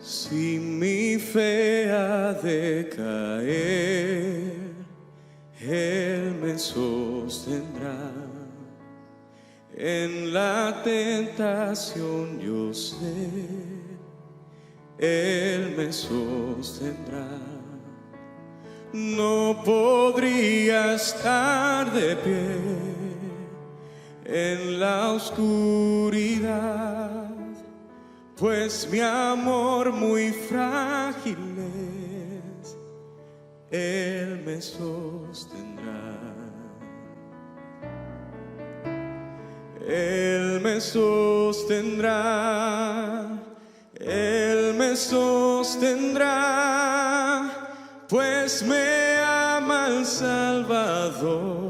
Si mi fe ha de caer, Él me sostendrá. En la tentación yo sé, Él me sostendrá. No podría estar de pie en la oscuridad, pues mi amor muy frágil es, Él me sostendrá. Él me sostendrá, Él me sostendrá, pues me ama el Salvador.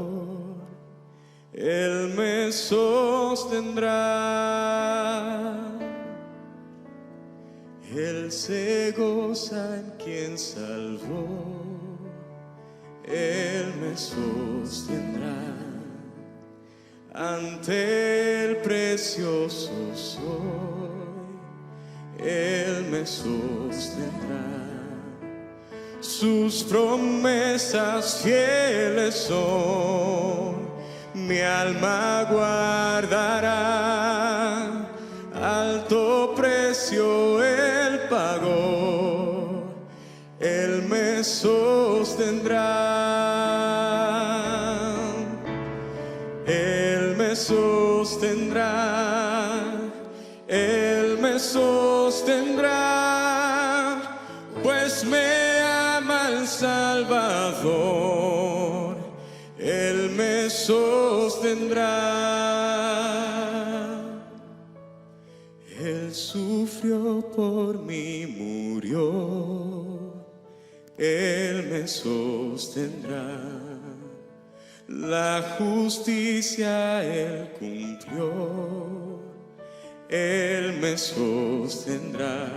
Él me sostendrá. Él se goza en quien salvó, Él me sostendrá. Ante el precioso soy, Él me sostendrá. Sus promesas fieles son, mi alma guardará. Alto precio Él pagó, Él me sostendrá. Él me sostendrá, Él me sostendrá, pues me ama el Salvador. Él me sostendrá. Él sufrió por mí, murió, Él me sostendrá. La justicia Él cumplió, Él me sostendrá.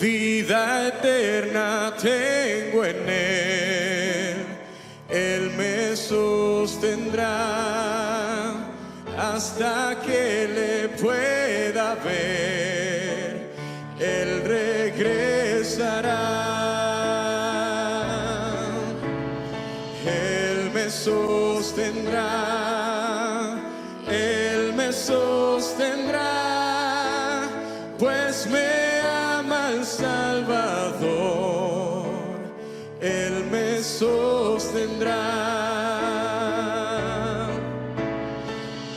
Vida eterna tengo en Él me sostendrá. Hasta que le pueda ver, Él regresará. Él me sostendrá, Él me sostendrá, pues me ama el Salvador. Él me sostendrá.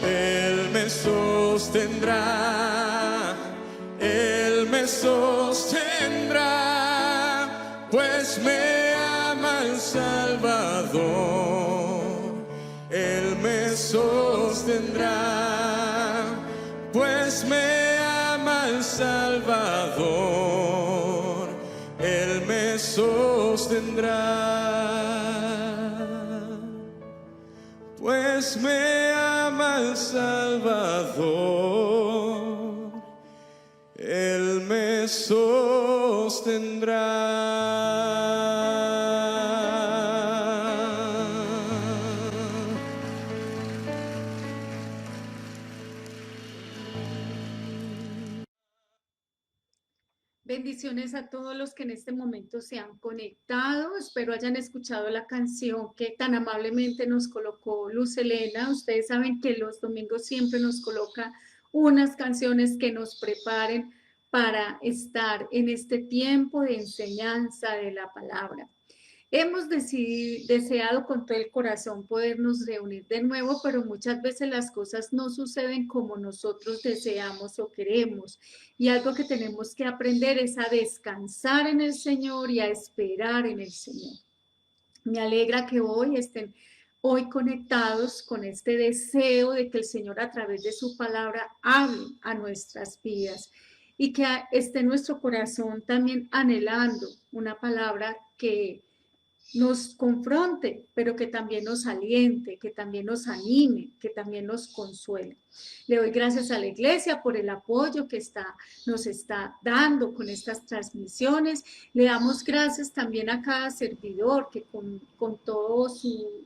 Él me sostendrá, Él me sostendrá, pues me ama el Salvador. Él me sostendrá, pues me ama el Salvador. Él me sostendrá, pues me ama el Salvador. Él me sostendrá. Bendiciones a todos los que en este momento se han conectado. Espero hayan escuchado la canción que tan amablemente nos colocó Luz Helena. Ustedes saben que los domingos siempre nos coloca unas canciones que nos preparen para estar en este tiempo de enseñanza de la palabra. Hemos deseado con todo el corazón podernos reunir de nuevo, pero muchas veces las cosas no suceden como nosotros deseamos o queremos. Y algo que tenemos que aprender es a descansar en el Señor y a esperar en el Señor. Me alegra que hoy estén conectados con este deseo de que el Señor a través de su palabra hable a nuestras vidas y que esté nuestro corazón también anhelando una palabra que nos confronte, pero que también nos aliente, que también nos anime, que también nos consuele. Le doy gracias a la iglesia por el apoyo que nos está dando con estas transmisiones. Le damos gracias también a cada servidor que con todo su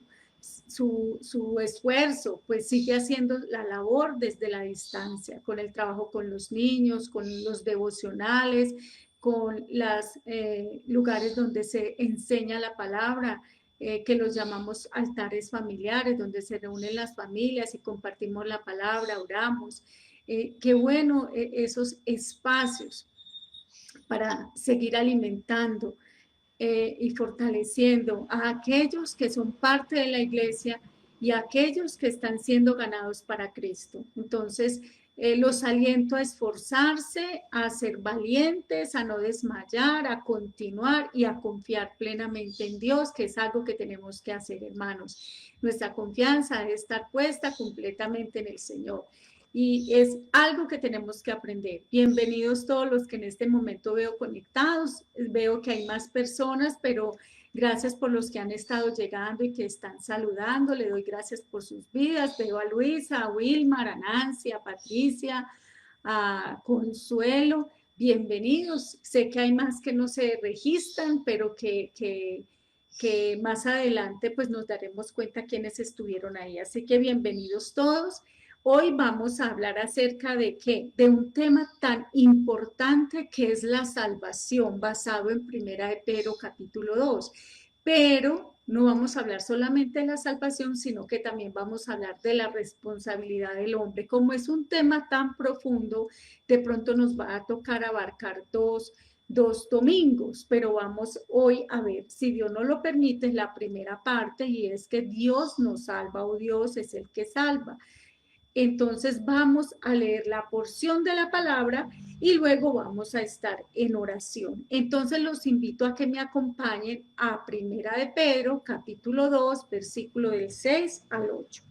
su esfuerzo, pues sigue haciendo la labor desde la distancia, con el trabajo con los niños, con los devocionales, con los lugares donde se enseña la palabra, que los llamamos altares familiares, donde se reúnen las familias y compartimos la palabra, oramos. Qué bueno esos espacios para seguir alimentando y fortaleciendo a aquellos que son parte de la iglesia y a aquellos que están siendo ganados para Cristo. Entonces, los aliento a esforzarse, a ser valientes, a no desmayar, a continuar y a confiar plenamente en Dios, que es algo que tenemos que hacer, hermanos. Nuestra confianza debe estar puesta completamente en el Señor. Y es algo que tenemos que aprender. Bienvenidos todos los que en este momento veo conectados. Veo que hay más personas, pero gracias por los que han estado llegando y que están saludando. Le doy gracias por sus vidas. Veo a Luisa, a Wilmar, a Nancy, a Patricia, a Consuelo. Bienvenidos. Sé que hay más que no se registran, pero que más adelante pues nos daremos cuenta quiénes estuvieron ahí. Así que bienvenidos todos. Hoy vamos a hablar acerca de qué, de un tema tan importante que es la salvación, basado en Primera de Pedro capítulo 2. Pero no vamos a hablar solamente de la salvación, sino que también vamos a hablar de la responsabilidad del hombre. Como es un tema tan profundo, de pronto nos va a tocar abarcar dos domingos, pero vamos hoy a ver, si Dios nos lo permite, la primera parte, y es que Dios nos salva, o Dios es el que salva. Entonces vamos a leer la porción de la palabra y luego vamos a estar en oración. Entonces los invito a que me acompañen a Primera de Pedro, capítulo 2, versículo del 6 al 8.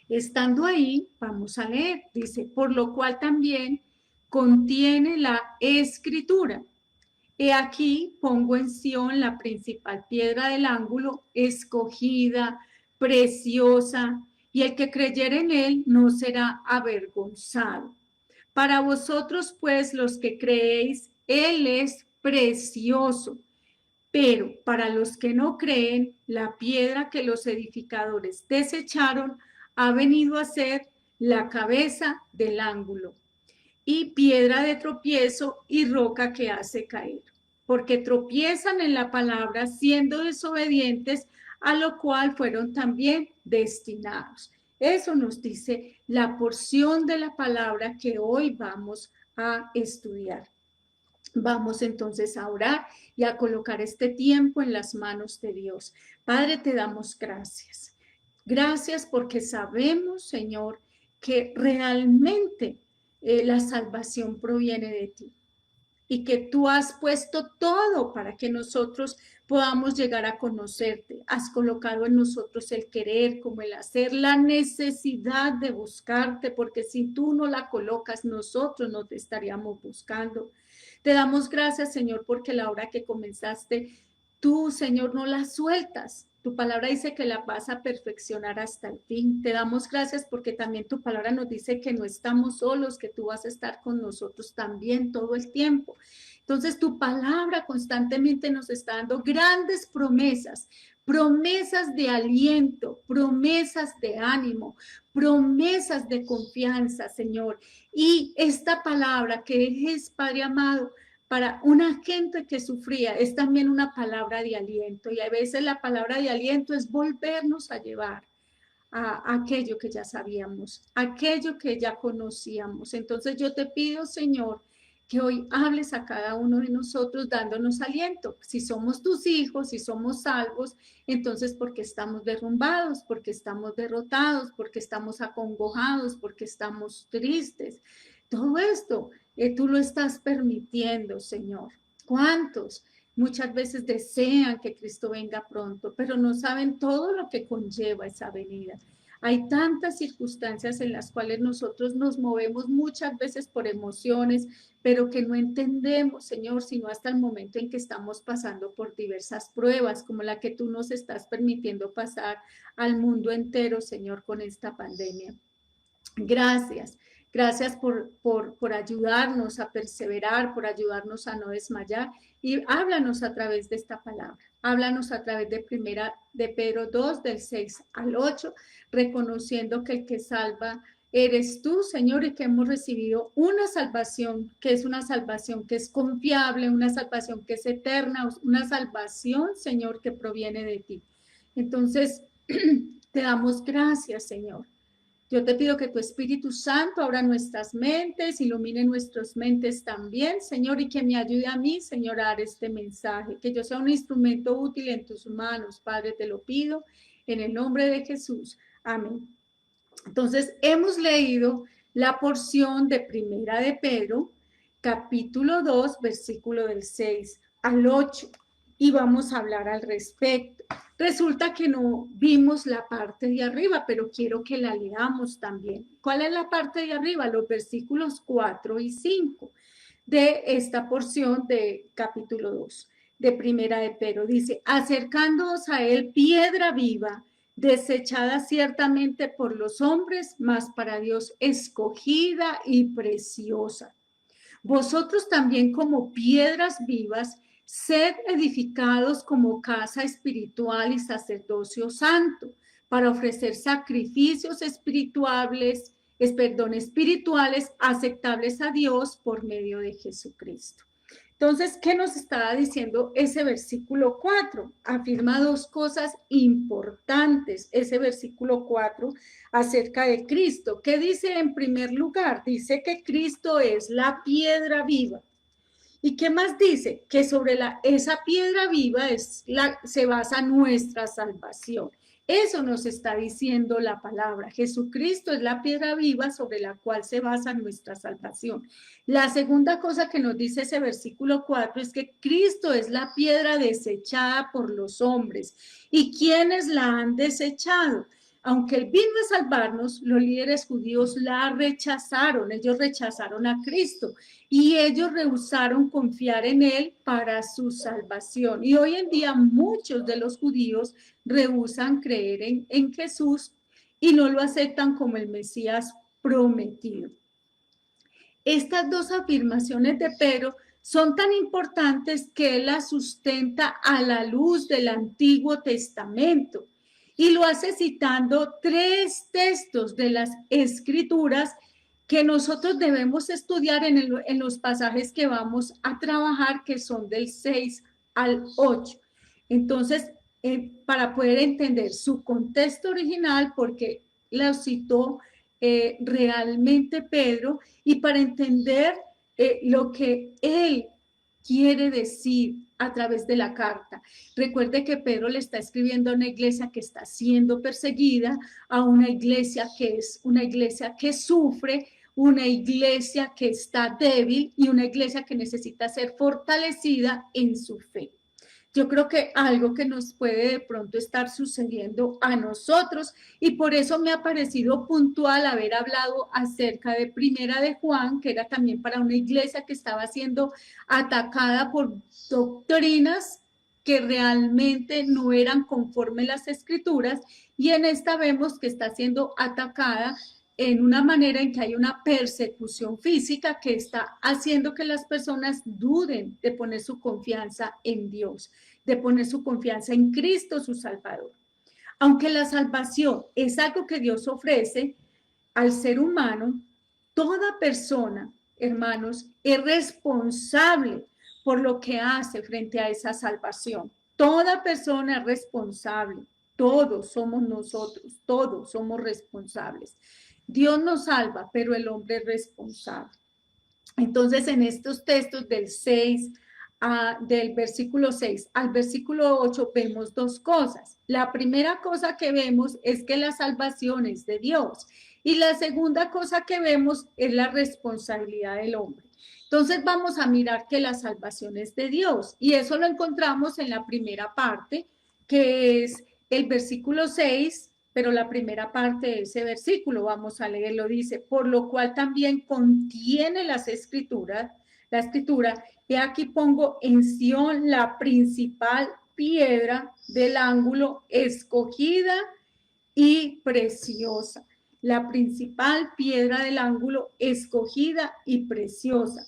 Estando ahí, vamos a leer, dice, por lo cual también contiene la escritura. He aquí pongo en Sión la principal piedra del ángulo, escogida, preciosa, y el que creyere en él no será avergonzado. Para vosotros, pues, los que creéis, él es precioso, pero para los que no creen, la piedra que los edificadores desecharon ha venido a ser la cabeza del ángulo, y piedra de tropiezo y roca que hace caer, porque tropiezan en la palabra siendo desobedientes, a lo cual fueron también destinados. Eso nos dice la porción de la palabra que hoy vamos a estudiar. Vamos entonces a orar y a colocar este tiempo en las manos de Dios. Padre, te damos gracias. Gracias porque sabemos, Señor, que realmente la salvación proviene de ti y que tú has puesto todo para que nosotros podamos llegar a conocerte. Has colocado en nosotros el querer como el hacer, la necesidad de buscarte, porque si tú no la colocas, nosotros no te estaríamos buscando. Te damos gracias, Señor, porque la hora que comenzaste, tú, Señor, no la sueltas. Tu palabra dice que la vas a perfeccionar hasta el fin. Te damos gracias porque también tu palabra nos dice que no estamos solos, que tú vas a estar con nosotros también todo el tiempo. Entonces tu palabra constantemente nos está dando grandes promesas, promesas de aliento, promesas de ánimo, promesas de confianza, Señor. Y esta palabra que es, Padre amado, para una gente que sufría, es también una palabra de aliento. Y a veces la palabra de aliento es volvernos a llevar a aquello que ya sabíamos, aquello que ya conocíamos. Entonces yo te pido, Señor, que hoy hables a cada uno de nosotros dándonos aliento. Si somos tus hijos, si somos salvos, entonces porque estamos derrumbados, porque estamos derrotados, porque estamos acongojados, porque estamos tristes. Todo esto tú lo estás permitiendo, Señor. ¿Cuántos? Muchas veces desean que Cristo venga pronto, pero no saben todo lo que conlleva esa venida. Hay tantas circunstancias en las cuales nosotros nos movemos muchas veces por emociones, pero que no entendemos, Señor, sino hasta el momento en que estamos pasando por diversas pruebas, como la que tú nos estás permitiendo pasar al mundo entero, Señor, con esta pandemia. Gracias. Gracias por ayudarnos a perseverar, por ayudarnos a no desmayar y háblanos a través de esta palabra. Háblanos a través de primera de Pedro 2, del 6 al 8, reconociendo que el que salva eres tú, Señor, y que hemos recibido una salvación que es confiable, una salvación que es eterna, una salvación, Señor, que proviene de ti. Entonces, te damos gracias, Señor. Yo te pido que tu Espíritu Santo abra nuestras mentes, ilumine nuestras mentes también, Señor, y que me ayude a mí, Señor, a dar este mensaje, que yo sea un instrumento útil en tus manos, Padre, te lo pido, en el nombre de Jesús. Amén. Entonces, hemos leído la porción de Primera de Pedro, capítulo 2, versículo del 6 al 8, y vamos a hablar al respecto. Resulta que no vimos la parte de arriba, pero quiero que la leamos también. ¿Cuál es la parte de arriba? Los versículos 4 y 5 de esta porción de capítulo 2 de Primera de Pedro. Dice, acercándoos a él, piedra viva, desechada ciertamente por los hombres, mas para Dios escogida y preciosa. Vosotros también como piedras vivas, sed edificados como casa espiritual y sacerdocio santo, para ofrecer sacrificios espirituales, espirituales aceptables a Dios por medio de Jesucristo. Entonces, ¿qué nos estaba diciendo ese versículo 4? Afirma dos cosas importantes, ese versículo 4 acerca de Cristo. ¿Qué dice en primer lugar? Dice que Cristo es la piedra viva. ¿Y qué más dice? Que sobre esa piedra viva se basa nuestra salvación. Eso nos está diciendo la palabra. Jesucristo es la piedra viva sobre la cual se basa nuestra salvación. La segunda cosa que nos dice ese versículo 4 es que Cristo es la piedra desechada por los hombres. ¿Y quiénes la han desechado? Aunque Él vino a salvarnos, los líderes judíos la rechazaron. Ellos rechazaron a Cristo y ellos rehusaron confiar en Él para su salvación. Y hoy en día muchos de los judíos rehusan creer en Jesús y no lo aceptan como el Mesías prometido. Estas dos afirmaciones de Pedro son tan importantes que él las sustenta a la luz del Antiguo Testamento y lo hace citando tres textos de las Escrituras que nosotros debemos estudiar en los pasajes que vamos a trabajar, que son del 6 al 8. Entonces, para poder entender su contexto original, porque lo citó realmente Pedro, y para entender lo que él quiere decir a través de la carta. Recuerde que Pedro le está escribiendo a una iglesia que está siendo perseguida, a una iglesia que es una iglesia que sufre, una iglesia que está débil y una iglesia que necesita ser fortalecida en su fe. Yo creo que algo que nos puede de pronto estar sucediendo a nosotros, y por eso me ha parecido puntual haber hablado acerca de Primera de Juan, que era también para una iglesia que estaba siendo atacada por doctrinas que realmente no eran conforme las Escrituras, y en esta vemos que está siendo atacada en una manera en que hay una persecución física que está haciendo que las personas duden de poner su confianza en Dios, de poner su confianza en Cristo, su Salvador. Aunque la salvación es algo que Dios ofrece al ser humano, toda persona, hermanos, es responsable por lo que hace frente a esa salvación. Toda persona es responsable. Todos somos nosotros, todos somos responsables. Dios nos salva, pero el hombre es responsable. Entonces, en estos textos del versículo 6 al versículo 8 vemos dos cosas. La primera cosa que vemos es que la salvación es de Dios, y la segunda cosa que vemos es la responsabilidad del hombre. Entonces vamos a mirar que la salvación es de Dios, y eso lo encontramos en la primera parte, que es el versículo 6, pero la primera parte de ese versículo, vamos a leerlo, dice, por lo cual también contiene la escritura, y aquí pongo en Sión la principal piedra del ángulo, escogida y preciosa. La principal piedra del ángulo, escogida y preciosa.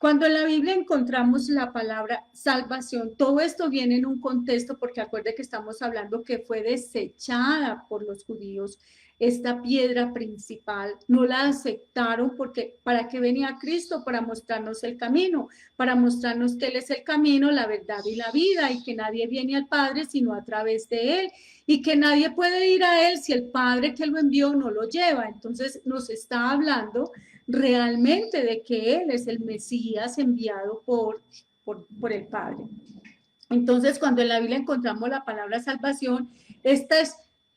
Cuando en la Biblia encontramos la palabra salvación, todo esto viene en un contexto, porque acuerde que estamos hablando que fue desechada por los judíos esta piedra principal, no la aceptaron porque ¿para qué venía Cristo? Para mostrarnos el camino, para mostrarnos que Él es el camino, la verdad y la vida, y que nadie viene al Padre sino a través de Él, y que nadie puede ir a Él si el Padre que lo envió no lo lleva. Entonces nos está hablando realmente de que Él es el Mesías enviado por el Padre. Entonces, cuando en la Biblia encontramos la palabra salvación, esta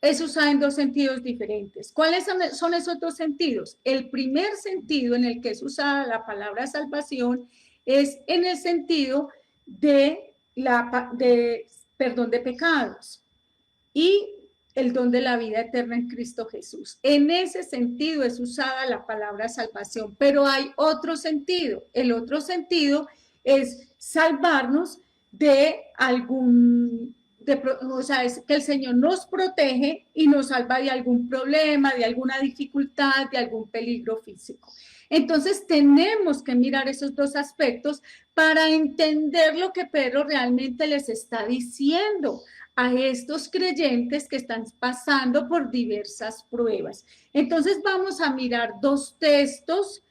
es usada en dos sentidos diferentes. ¿Cuáles son esos dos sentidos? El primer sentido en el que es usada la palabra salvación es en el sentido de perdón de pecados y el don de la vida eterna en Cristo Jesús. En ese sentido es usada la palabra salvación, pero hay otro sentido. El otro sentido es salvarnos de o sea, es que el Señor nos protege y nos salva de algún problema, de alguna dificultad, de algún peligro físico. Entonces tenemos que mirar esos dos aspectos para entender lo que Pedro realmente les está diciendo a estos creyentes que están pasando por diversas pruebas. Entonces vamos a mirar dos textos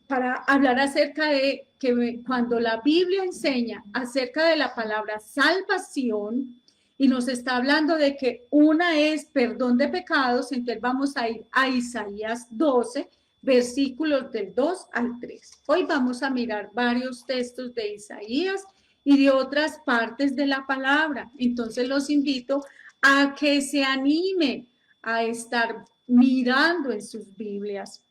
para hablar acerca de que cuando la Biblia enseña acerca de la palabra salvación y nos está hablando de que una es perdón de pecados, entonces vamos a ir a Isaías 12, versículos del 2 al 3. Hoy vamos a mirar varios textos de Isaías y de otras partes de la palabra. Entonces los invito a que se animen a estar mirando en sus Biblias.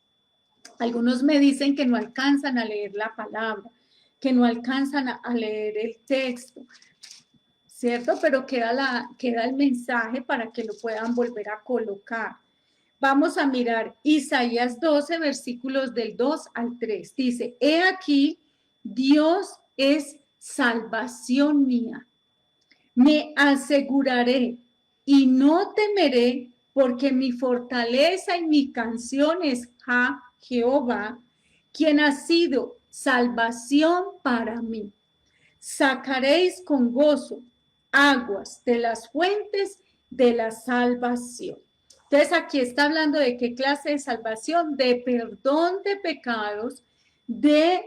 Algunos me dicen que no alcanzan a leer la palabra, que no alcanzan a leer el texto, ¿cierto? Pero queda el mensaje para que lo puedan volver a colocar. Vamos a mirar Isaías 12, versículos del 2 al 3. Dice, he aquí, Dios es salvación mía. Me aseguraré y no temeré, porque mi fortaleza y mi canción es Jehová, quien ha sido salvación para mí. Sacaréis con gozo aguas de las fuentes de la salvación. Entonces aquí está hablando de qué clase de salvación, de perdón de pecados, de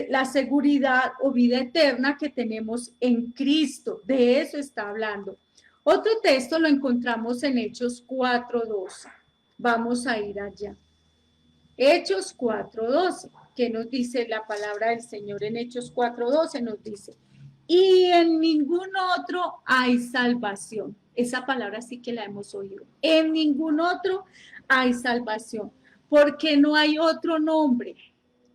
la seguridad o vida eterna que tenemos en Cristo. De eso está hablando. Otro texto lo encontramos en Hechos 4:12. Vamos a ir allá. Hechos 4:12, que nos dice la palabra del Señor en Hechos 4:12, nos dice, y en ningún otro hay salvación. Esa palabra sí que la hemos oído. En ningún otro hay salvación, porque no hay otro nombre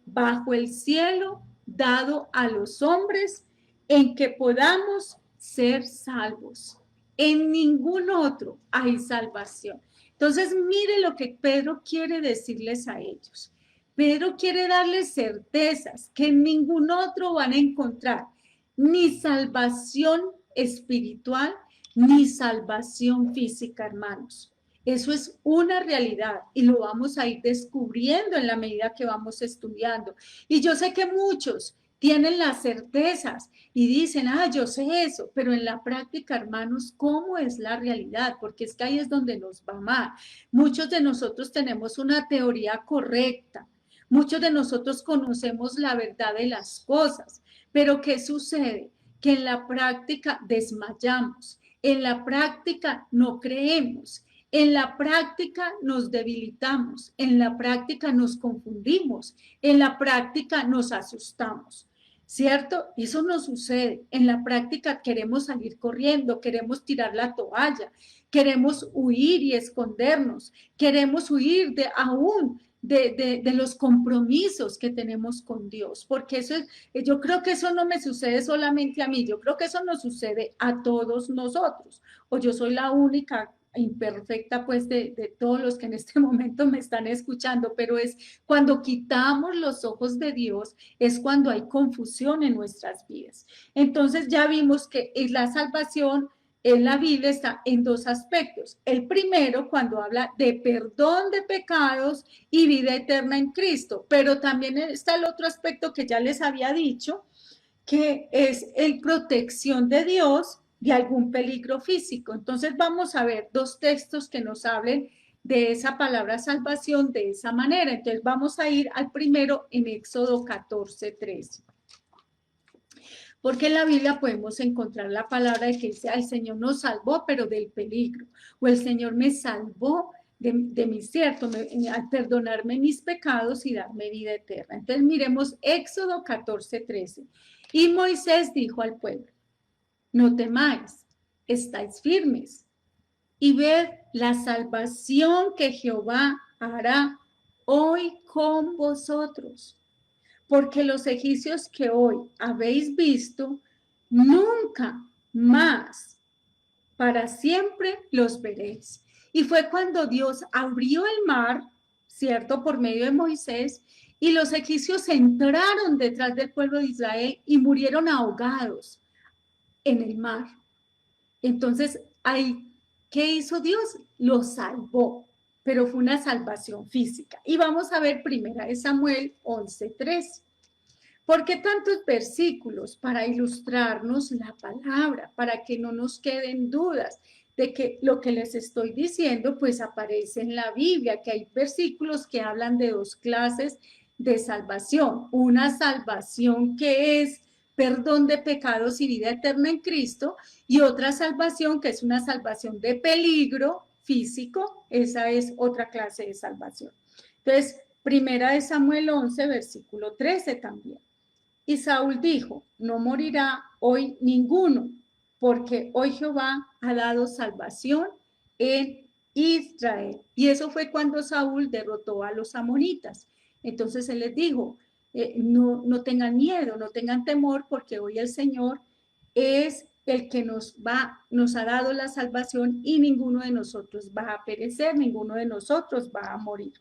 bajo el cielo dado a los hombres en que podamos ser salvos. En ningún otro hay salvación. Entonces, mire lo que Pedro quiere decirles a ellos. Pedro quiere darles certezas que en ningún otro van a encontrar ni salvación espiritual, ni salvación física, hermanos. Eso es una realidad y lo vamos a ir descubriendo en la medida que vamos estudiando. Y yo sé que muchos tienen las certezas y dicen, yo sé eso, pero en la práctica, hermanos, ¿cómo es la realidad? Porque es que ahí es donde nos va mal. Muchos de nosotros tenemos una teoría correcta, muchos de nosotros conocemos la verdad de las cosas, pero ¿qué sucede? Que en la práctica desmayamos, en la práctica no creemos, en la práctica nos debilitamos, en la práctica nos confundimos, en la práctica nos asustamos, ¿cierto? Eso no sucede. En la práctica queremos salir corriendo, queremos tirar la toalla, queremos huir y escondernos, queremos huir de los compromisos que tenemos con Dios, porque yo creo que eso no me sucede solamente a mí, yo creo que eso nos sucede a todos nosotros, o yo soy la única imperfecta pues de todos los que en este momento me están escuchando, pero es cuando quitamos los ojos de Dios, es cuando hay confusión en nuestras vidas. Entonces ya vimos que la salvación en la Biblia está en dos aspectos. El primero, cuando habla de perdón de pecados y vida eterna en Cristo, pero también está el otro aspecto que ya les había dicho, que es el protección de Dios de algún peligro físico. Entonces vamos a ver dos textos que nos hablen de esa palabra salvación de esa manera. Entonces vamos a ir al primero en Éxodo 14:13. Porque en la Biblia podemos encontrar la palabra de que dice, el Señor nos salvó, pero del peligro. O el Señor me salvó de mi cierto, al perdonarme mis pecados y darme vida eterna. Entonces miremos Éxodo 14:13. Y Moisés dijo al pueblo, no temáis, estáis firmes y ved la salvación que Jehová hará hoy con vosotros. Porque los egipcios que hoy habéis visto, nunca más, para siempre los veréis. Y fue cuando Dios abrió el mar, ¿cierto? Por medio de Moisés, y los egipcios entraron detrás del pueblo de Israel y murieron ahogados en el mar. Entonces, ¿qué hizo Dios? Los salvó, pero fue una salvación física. Y vamos a ver primera de Samuel 11:3. ¿Por qué tantos versículos? Para ilustrarnos la palabra, para que no nos queden dudas de que lo que les estoy diciendo pues aparece en la Biblia, que hay versículos que hablan de dos clases de salvación. Una salvación que es perdón de pecados y vida eterna en Cristo, y otra salvación que es una salvación de peligro físico. Esa es otra clase de salvación. Entonces, primera de Samuel 11, versículo 13 también. Y Saúl dijo, no morirá hoy ninguno, porque hoy Jehová ha dado salvación en Israel. Y eso fue cuando Saúl derrotó a los amonitas. Entonces él les dijo, no tengan miedo, no tengan temor, porque hoy el Señor es el que nos ha dado la salvación y ninguno de nosotros va a perecer, ninguno de nosotros va a morir.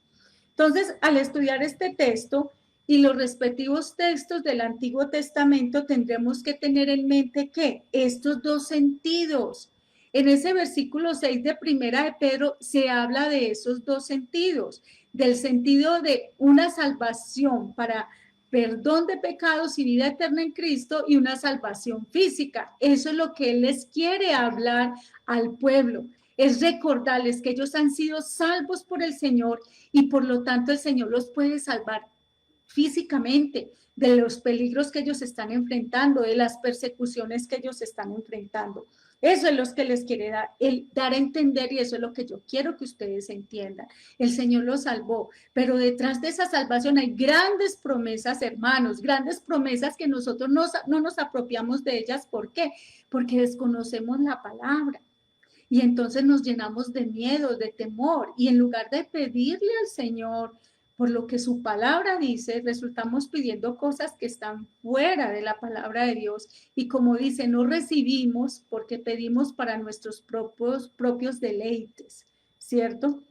Entonces, al estudiar este texto y los respectivos textos del Antiguo Testamento, tendremos que tener en mente que estos dos sentidos, en ese versículo 6 de Primera de Pedro, se habla de esos dos sentidos, del sentido de una salvación para perdón de pecados y vida eterna en Cristo y una salvación física. Eso es lo que Él les quiere hablar al pueblo. Es recordarles que ellos han sido salvos por el Señor y por lo tanto el Señor los puede salvar físicamente de los peligros que ellos están enfrentando, de las persecuciones que ellos están enfrentando. Eso es lo que les quiere dar a entender, y eso es lo que yo quiero que ustedes entiendan. El Señor los salvó, pero detrás de esa salvación hay grandes promesas, hermanos, grandes promesas que nosotros no nos apropiamos de ellas. ¿Por qué? Porque desconocemos la palabra. Y entonces nos llenamos de miedo, de temor, y en lugar de pedirle al Señor por lo que su palabra dice, resultamos pidiendo cosas que están fuera de la palabra de Dios. Y como dice, no recibimos porque pedimos para nuestros propios deleites, ¿cierto?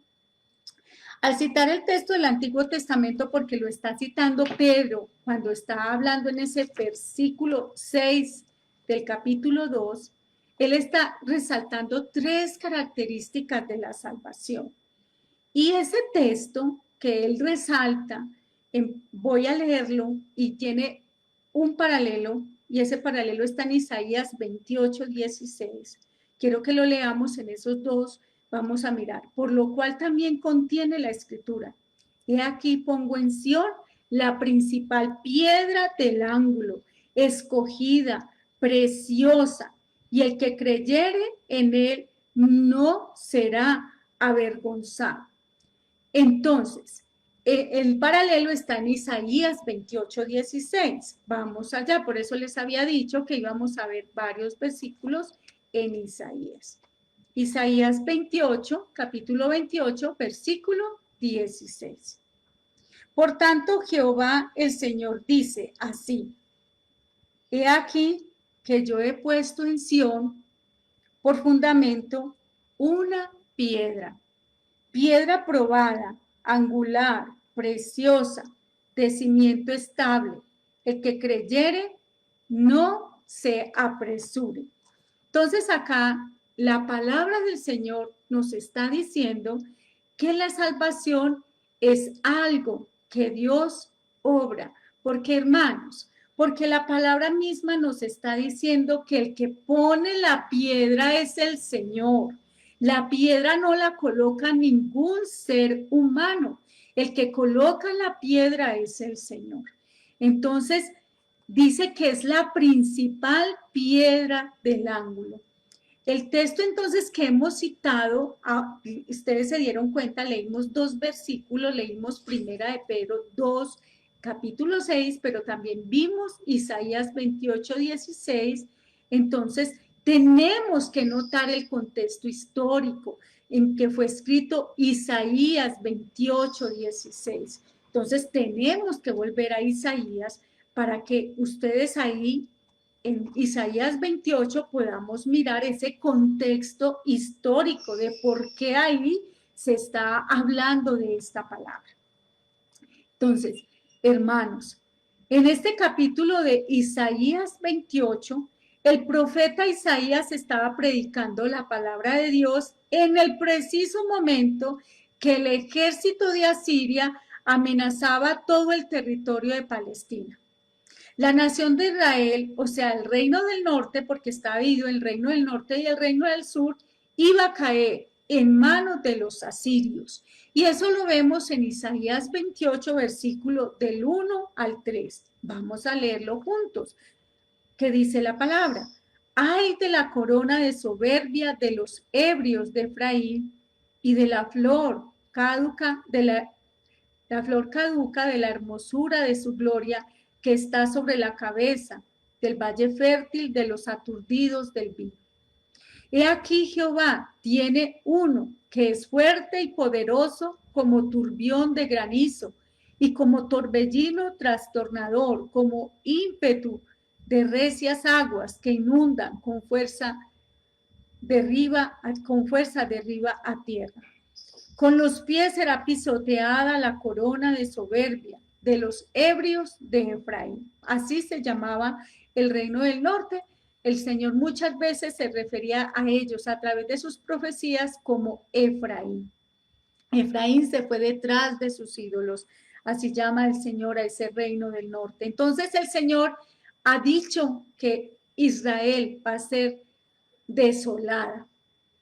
Al citar el texto del Antiguo Testamento, porque lo está citando Pedro cuando está hablando en ese versículo 6 del capítulo 2, él está resaltando tres características de la salvación. Y ese texto que él resalta, voy a leerlo, y tiene un paralelo, y ese paralelo está en Isaías 28:16. Quiero que lo leamos en esos dos. Vamos a mirar, por lo cual también contiene la escritura. He aquí pongo en Sión la principal piedra del ángulo, escogida, preciosa, y el que creyere en él no será avergonzado. Entonces, el paralelo está en Isaías 28:16. Vamos allá, por eso les había dicho que íbamos a ver varios versículos en Isaías. Isaías 28, capítulo 28, versículo 16. Por tanto, Jehová el Señor dice así: he aquí que yo he puesto en Sión por fundamento una piedra, piedra probada, angular, preciosa, de cimiento estable. El que creyere no se apresure. Entonces acá la palabra del Señor nos está diciendo que la salvación es algo que Dios obra. Porque, hermanos, porque la palabra misma nos está diciendo que el que pone la piedra es el Señor. La piedra no la coloca ningún ser humano. El que coloca la piedra es el Señor. Entonces, dice que es la principal piedra del ángulo. El texto entonces que hemos citado, ustedes se dieron cuenta, leímos 2 versículos, leímos Primera de Pedro 2, capítulo 6, pero también vimos Isaías 28, 16. Entonces, tenemos que notar el contexto histórico en que fue escrito Isaías 28, 16. Entonces, tenemos que volver a Isaías para que ustedes ahí en Isaías 28 podamos mirar ese contexto histórico de por qué ahí se está hablando de esta palabra. Entonces, hermanos, en este capítulo de Isaías 28, el profeta Isaías estaba predicando la palabra de Dios en el preciso momento que el ejército de Asiria amenazaba todo el territorio de Palestina. La nación de Israel, o sea, el reino del norte, porque está dividido el reino del norte y el reino del sur, iba a caer en manos de los asirios. Y eso lo vemos en Isaías 28, versículo del 1 al 3. Vamos a leerlo juntos. ¿Qué dice la palabra? Ay de la corona de soberbia de los ebrios de Efraín y de la flor caduca de la flor caduca de la hermosura de su gloria que está sobre la cabeza del valle fértil de los aturdidos del vino. He aquí Jehová tiene uno que es fuerte y poderoso como turbión de granizo y como torbellino trastornador, como ímpetu de recias aguas que inundan con fuerza derriba a tierra. Con los pies será pisoteada la corona de soberbia de los ebrios de Efraín. Así se llamaba el reino del norte. El Señor muchas veces se refería a ellos a través de sus profecías como Efraín. Efraín se fue detrás de sus ídolos. Así llama el Señor a ese reino del norte. Entonces el Señor ha dicho que Israel va a ser desolada,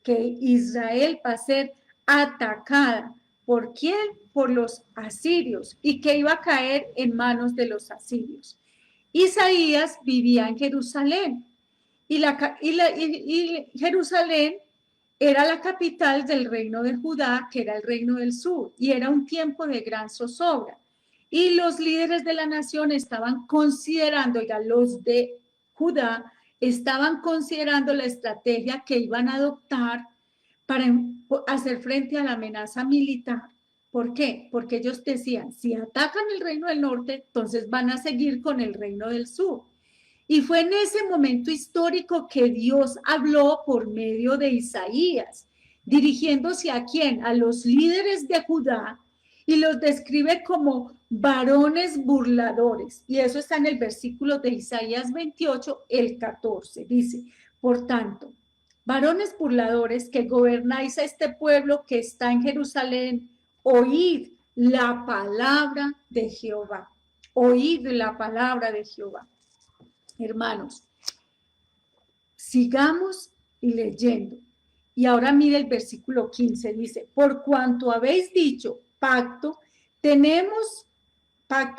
que Israel va a ser atacada. ¿Por quién? Por los asirios, y que iba a caer en manos de los asirios. Isaías vivía en Jerusalén y Jerusalén era la capital del reino de Judá, que era el reino del sur, y era un tiempo de gran zozobra. Y los líderes de la nación estaban considerando, los de Judá estaban considerando la estrategia que iban a adoptar para hacer frente a la amenaza militar. ¿Por qué? Porque ellos decían, si atacan el reino del norte, entonces van a seguir con el reino del sur. Y fue en ese momento histórico que Dios habló por medio de Isaías, dirigiéndose ¿a quién? A los líderes de Judá, y los describe como varones burladores. Y eso está en el versículo de Isaías 28, el 14. Dice, por tanto, varones burladores que gobernáis a este pueblo que está en Jerusalén, oíd la palabra de Jehová. Oíd la palabra de Jehová. Hermanos, sigamos leyendo. Y ahora mire el versículo 15, dice, por cuanto habéis dicho pacto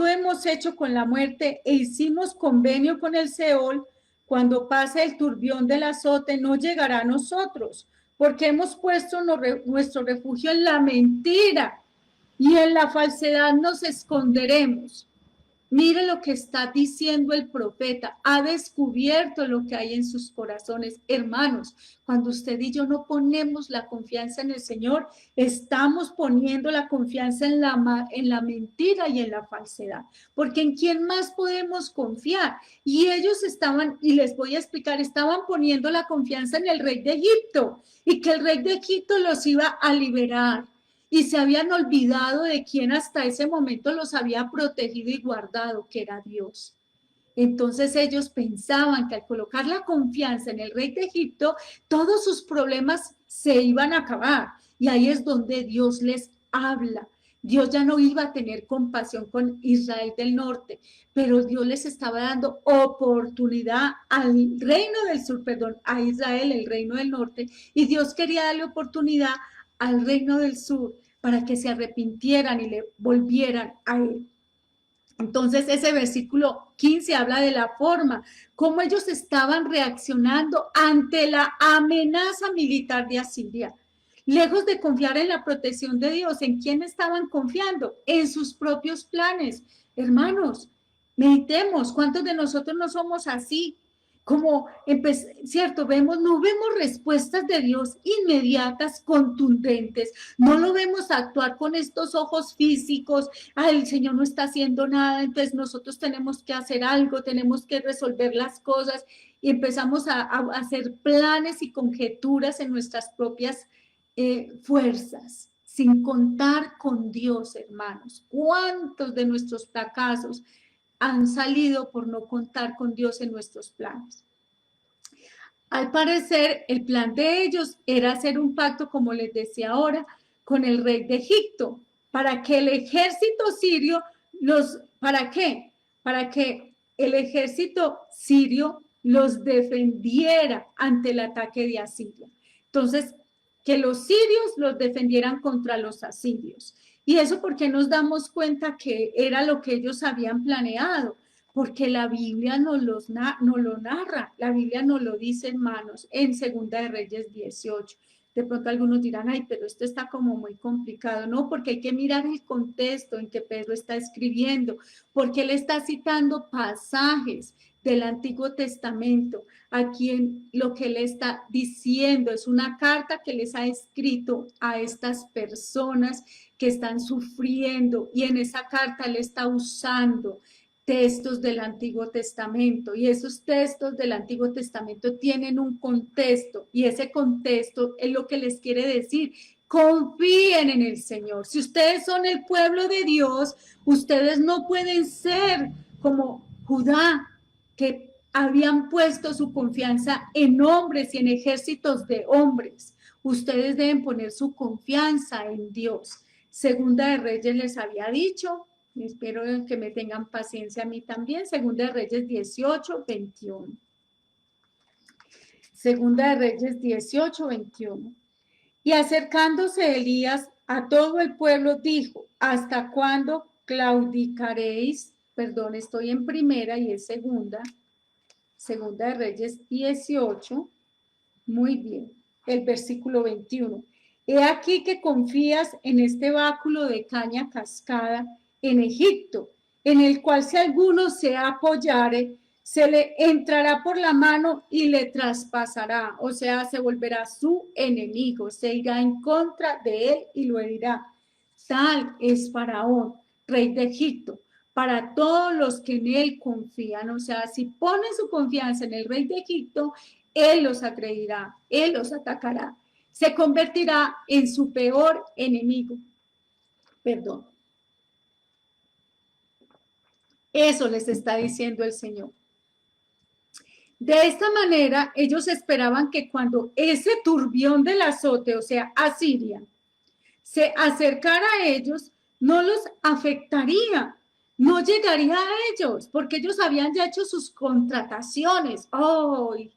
hemos hecho con la muerte e hicimos convenio con el Seol, cuando pase el turbión del azote no llegará a nosotros, porque hemos puesto nuestro refugio en la mentira y en la falsedad nos esconderemos. Mire lo que está diciendo el profeta, ha descubierto lo que hay en sus corazones. Hermanos, cuando usted y yo no ponemos la confianza en el Señor, estamos poniendo la confianza en la mentira y en la falsedad. Porque ¿en quién más podemos confiar? Y ellos estaban, y les voy a explicar, estaban poniendo la confianza en el rey de Egipto y que el rey de Egipto los iba a liberar. Y se habían olvidado de quien hasta ese momento los había protegido y guardado, que era Dios. Entonces ellos pensaban que al colocar la confianza en el rey de Egipto, todos sus problemas se iban a acabar. Y ahí es donde Dios les habla. Dios ya no iba a tener compasión con Israel del norte, pero Dios les estaba dando oportunidad al reino del sur, perdón, a Israel, el reino del norte, y Dios quería darle oportunidad al reino del sur para que se arrepintieran y le volvieran a él. Entonces ese versículo 15 habla de la forma, cómo ellos estaban reaccionando ante la amenaza militar de Asiria. Lejos de confiar en la protección de Dios, ¿en quién estaban confiando? En sus propios planes. Hermanos, meditemos, ¿cuántos de nosotros no somos así? Como, cierto, no vemos respuestas de Dios inmediatas, contundentes, no lo vemos actuar con estos ojos físicos, el Señor no está haciendo nada, entonces nosotros tenemos que hacer algo, tenemos que resolver las cosas y empezamos a hacer planes y conjeturas en nuestras propias fuerzas, sin contar con Dios, hermanos. ¿Cuántos de nuestros fracasos han salido por no contar con Dios en nuestros planes? Al parecer, el plan de ellos era hacer un pacto, como les decía ahora, con el rey de Egipto, para que el ejército sirio ¿para qué? Para que el ejército sirio los defendiera ante el ataque de Asiria. Entonces, que los sirios los defendieran contra los asirios. Y eso porque nos damos cuenta que era lo que ellos habían planeado, porque la Biblia no lo narra, la Biblia nos lo dice, hermanos, en Segunda de Reyes 18. De pronto algunos dirán, ay, pero esto está como muy complicado. No, porque hay que mirar el contexto en que Pedro está escribiendo, porque él está citando pasajes del Antiguo Testamento. Aquí en lo que él está diciendo es una carta que les ha escrito a estas personas que están sufriendo, y en esa carta él está usando textos del Antiguo Testamento, y esos textos del Antiguo Testamento tienen un contexto, y ese contexto es lo que les quiere decir: confíen en el Señor. Si ustedes son el pueblo de Dios, ustedes no pueden ser como Judá, que habían puesto su confianza en hombres y en ejércitos de hombres. Ustedes deben poner su confianza en Dios. Segunda de Reyes les había dicho, espero que me tengan paciencia a mí también, Segunda de Reyes 18, 21. Segunda de Reyes 18, 21. Y acercándose Elías a todo el pueblo dijo: ¿hasta cuándo claudicaréis? Perdón, estoy en primera y es segunda. Segunda de Reyes 18. Muy bien. El versículo 21. He aquí que confías en este báculo de caña cascada en Egipto, en el cual si alguno se apoyare, se le entrará por la mano y le traspasará, o sea, se volverá su enemigo, se irá en contra de él y lo herirá. Tal es Faraón, rey de Egipto, para todos los que en él confían. O sea, si ponen su confianza en el rey de Egipto, él los agredirá, él los atacará, se convertirá en su peor enemigo. Perdón. Eso les está diciendo el Señor. De esta manera, ellos esperaban que cuando ese turbión del azote, o sea, Asiria, se acercara a ellos, no los afectaría, no llegaría a ellos, porque ellos habían ya hecho sus contrataciones. ¡Ay!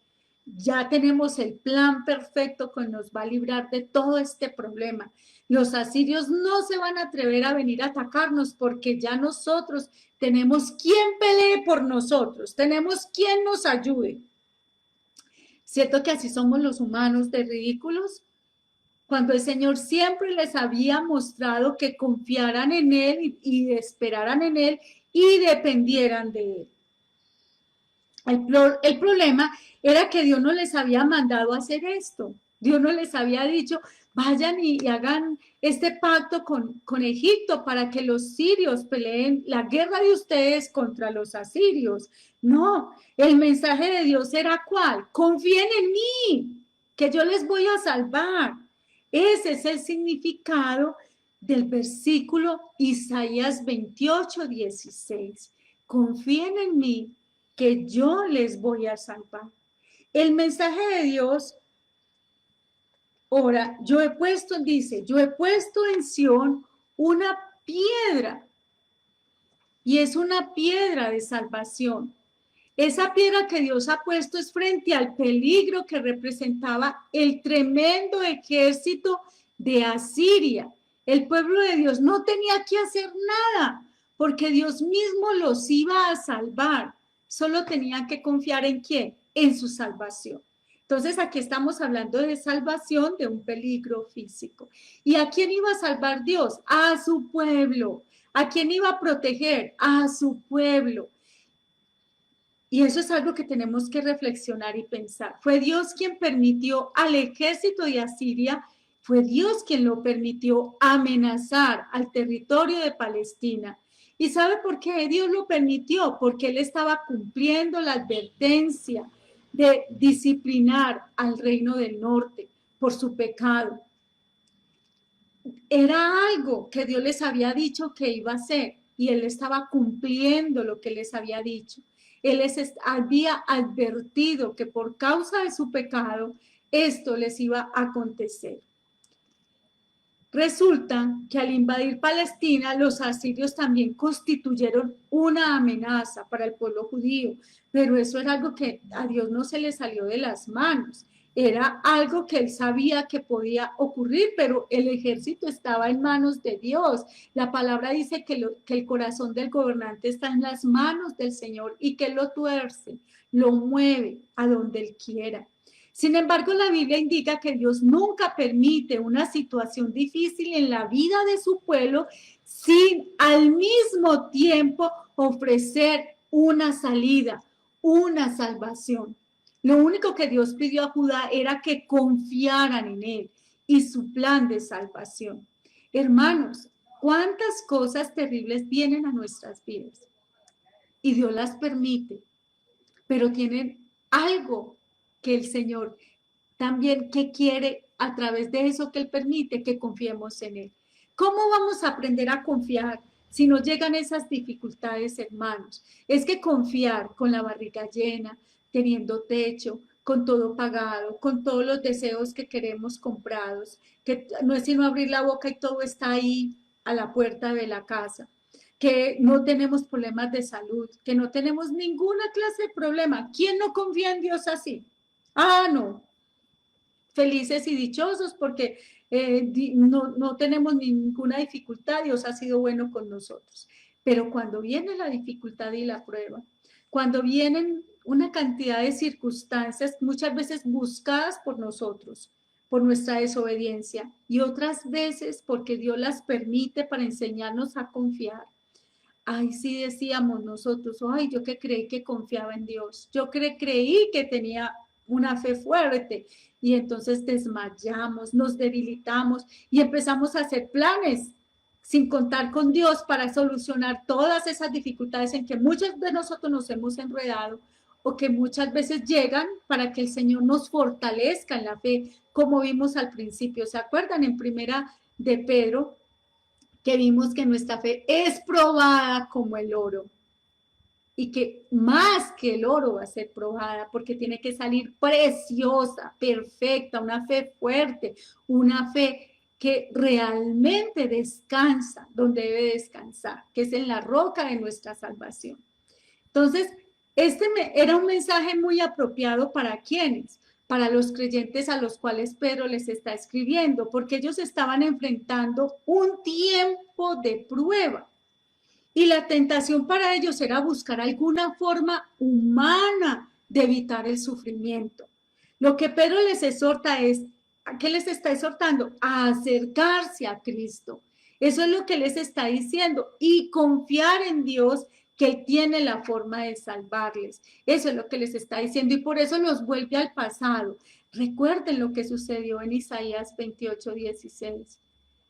Ya tenemos el plan perfecto que nos va a librar de todo este problema. Los asirios no se van a atrever a venir a atacarnos, porque ya nosotros tenemos quien pelee por nosotros, tenemos quien nos ayude. ¿Cierto que así somos los humanos, de ridículos? Cuando el Señor siempre les había mostrado que confiaran en Él y esperaran en Él y dependieran de Él. El problema era que Dios no les había mandado a hacer esto. Dios no les había dicho: vayan y hagan este pacto con Egipto para que los sirios peleen la guerra de ustedes contra los asirios. No, el mensaje de Dios era ¿cuál? Confíen en mí, que yo les voy a salvar. Ese es el significado del versículo Isaías 28, 16. Confíen en mí, que yo les voy a salvar. El mensaje de Dios, ahora, dice, yo he puesto en Sión una piedra, y es una piedra de salvación. Esa piedra que Dios ha puesto es frente al peligro que representaba el tremendo ejército de Asiria. El pueblo de Dios no tenía que hacer nada, porque Dios mismo los iba a salvar. Solo tenían que confiar ¿en quién? En su salvación. Entonces aquí estamos hablando de salvación de un peligro físico. ¿Y a quién iba a salvar Dios? A su pueblo. ¿A quién iba a proteger? A su pueblo. Y eso es algo que tenemos que reflexionar y pensar. Fue Dios quien permitió al ejército de Asiria, fue Dios quien lo permitió amenazar al territorio de Palestina. ¿Y sabe por qué Dios lo permitió? Porque Él estaba cumpliendo la advertencia de disciplinar al reino del norte por su pecado. Era algo que Dios les había dicho que iba a hacer y Él estaba cumpliendo lo que les había dicho. Él les había advertido que por causa de su pecado esto les iba a acontecer. Resulta que al invadir Palestina, los asirios también constituyeron una amenaza para el pueblo judío, pero eso era algo que a Dios no se le salió de las manos. Era algo que él sabía que podía ocurrir, pero el ejército estaba en manos de Dios. La palabra dice que el corazón del gobernante está en las manos del Señor y que lo tuerce, lo mueve a donde él quiera. Sin embargo, la Biblia indica que Dios nunca permite una situación difícil en la vida de su pueblo sin al mismo tiempo ofrecer una salida, una salvación. Lo único que Dios pidió a Judá era que confiaran en Él y su plan de salvación. Hermanos, ¿cuántas cosas terribles vienen a nuestras vidas? Y Dios las permite, pero tienen algo que el Señor también que quiere a través de eso que Él permite que confiemos en Él. ¿Cómo vamos a aprender a confiar si nos llegan esas dificultades, hermanos? Es que confiar con la barriga llena, teniendo techo, con todo pagado, con todos los deseos que queremos comprados, que no es sino abrir la boca y todo está ahí a la puerta de la casa, que no tenemos problemas de salud, que no tenemos ninguna clase de problema. ¿Quién no confía en Dios así? Ah, no, felices y dichosos porque no tenemos ninguna dificultad, Dios ha sido bueno con nosotros. Pero cuando viene la dificultad y la prueba, cuando vienen una cantidad de circunstancias, muchas veces buscadas por nosotros, por nuestra desobediencia, y otras veces porque Dios las permite para enseñarnos a confiar. Ay, sí decíamos nosotros, ay, yo que creí que confiaba en Dios, yo creí que tenía una fe fuerte y entonces desmayamos, nos debilitamos y empezamos a hacer planes sin contar con Dios para solucionar todas esas dificultades en que muchos de nosotros nos hemos enredado o que muchas veces llegan para que el Señor nos fortalezca en la fe, como vimos al principio. ¿Se acuerdan en primera de Pedro? Que vimos que nuestra fe es probada como el oro y que más que el oro va a ser probada porque tiene que salir preciosa, perfecta, una fe fuerte, una fe que realmente descansa donde debe descansar, que es en la roca de nuestra salvación. Entonces, era un mensaje muy apropiado para quienes, para los creyentes a los cuales Pedro les está escribiendo, porque ellos estaban enfrentando un tiempo de prueba. Y la tentación para ellos era buscar alguna forma humana de evitar el sufrimiento. Lo que Pedro les exhorta es, ¿a qué les está exhortando? A acercarse a Cristo. Eso es lo que les está diciendo y confiar en Dios que Él tiene la forma de salvarles. Eso es lo que les está diciendo y por eso los vuelve al pasado. Recuerden lo que sucedió en Isaías 28:16.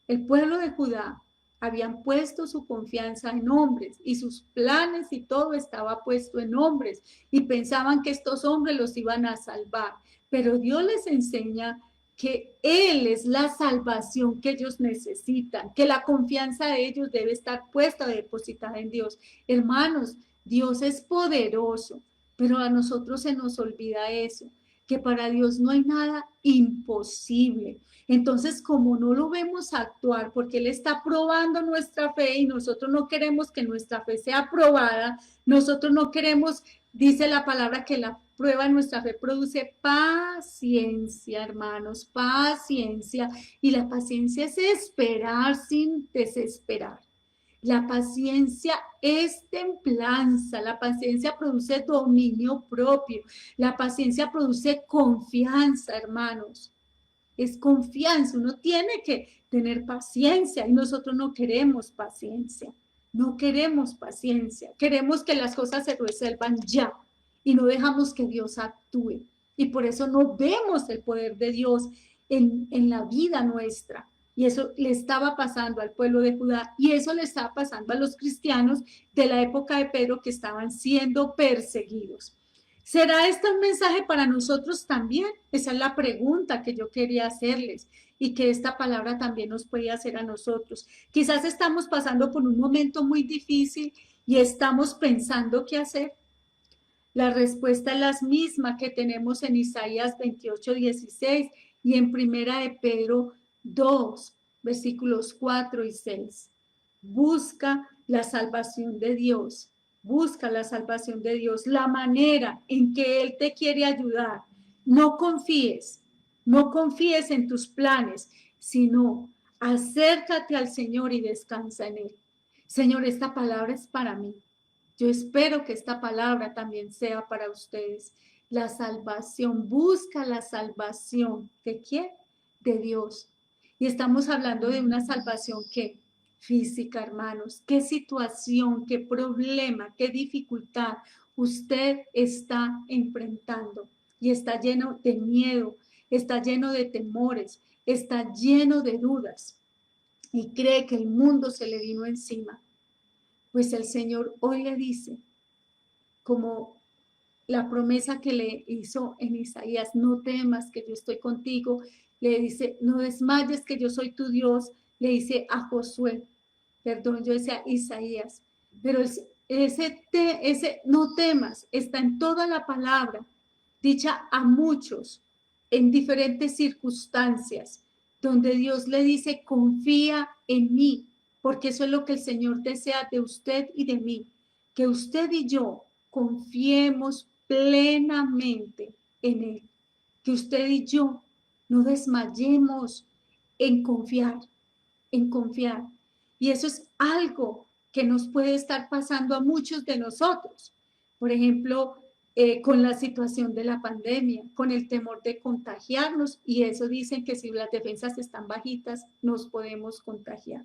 El pueblo de Judá habían puesto su confianza en hombres y sus planes y todo estaba puesto en hombres y pensaban que estos hombres los iban a salvar. Pero Dios les enseña que Él es la salvación que ellos necesitan, que la confianza de ellos debe estar puesta, depositada en Dios. Hermanos, Dios es poderoso. Pero a nosotros se nos olvida eso, que para Dios no hay nada imposible. Entonces, como no lo vemos actuar, porque Él está probando nuestra fe y nosotros no queremos que nuestra fe sea probada, nosotros no queremos, dice la palabra, que la prueba de nuestra fe produce paciencia, hermanos, paciencia. Y la paciencia es esperar sin desesperar. La paciencia es templanza, la paciencia produce dominio propio, la paciencia produce confianza, hermanos. Es confianza, uno tiene que tener paciencia y nosotros no queremos paciencia, no queremos paciencia, queremos que las cosas se resuelvan ya y no dejamos que Dios actúe. Y por eso no vemos el poder de Dios en la vida nuestra. Y eso le estaba pasando al pueblo de Judá y eso le estaba pasando a los cristianos de la época de Pedro que estaban siendo perseguidos. ¿Será este un mensaje para nosotros también? Esa es la pregunta que yo quería hacerles y que esta palabra también nos puede hacer a nosotros. Quizás estamos pasando por un momento muy difícil y estamos pensando qué hacer. La respuesta es la misma que tenemos en Isaías 28:16 y en Primera de Pedro 2, versículos 4 y 6. Busca la salvación de Dios. Busca la salvación de Dios, la manera en que Él te quiere ayudar. No confíes en tus planes, sino acércate al Señor y descansa en Él. Señor, esta palabra es para mí. Yo espero que esta palabra también sea para ustedes. La salvación, busca la salvación. ¿De quién? De Dios. Y estamos hablando de una salvación que física, hermanos. ¿Qué situación, qué problema, qué dificultad usted está enfrentando? Y está lleno de miedo, está lleno de temores, está lleno de dudas. Y cree que el mundo se le vino encima. Pues el Señor hoy le dice, como la promesa que le hizo en Isaías, no temas que yo estoy contigo, le dice, no desmayes que yo soy tu Dios, le dice a Josué, perdón, yo decía Isaías, pero ese no temas está en toda la palabra, dicha a muchos en diferentes circunstancias, donde Dios le dice, confía en mí, porque eso es lo que el Señor desea de usted y de mí, que usted y yo confiemos plenamente en Él, que usted y yo no desmayemos en confiar, en confiar. Y eso es algo que nos puede estar pasando a muchos de nosotros. Por ejemplo, con la situación de la pandemia, con el temor de contagiarnos, y eso dicen que si las defensas están bajitas, nos podemos contagiar.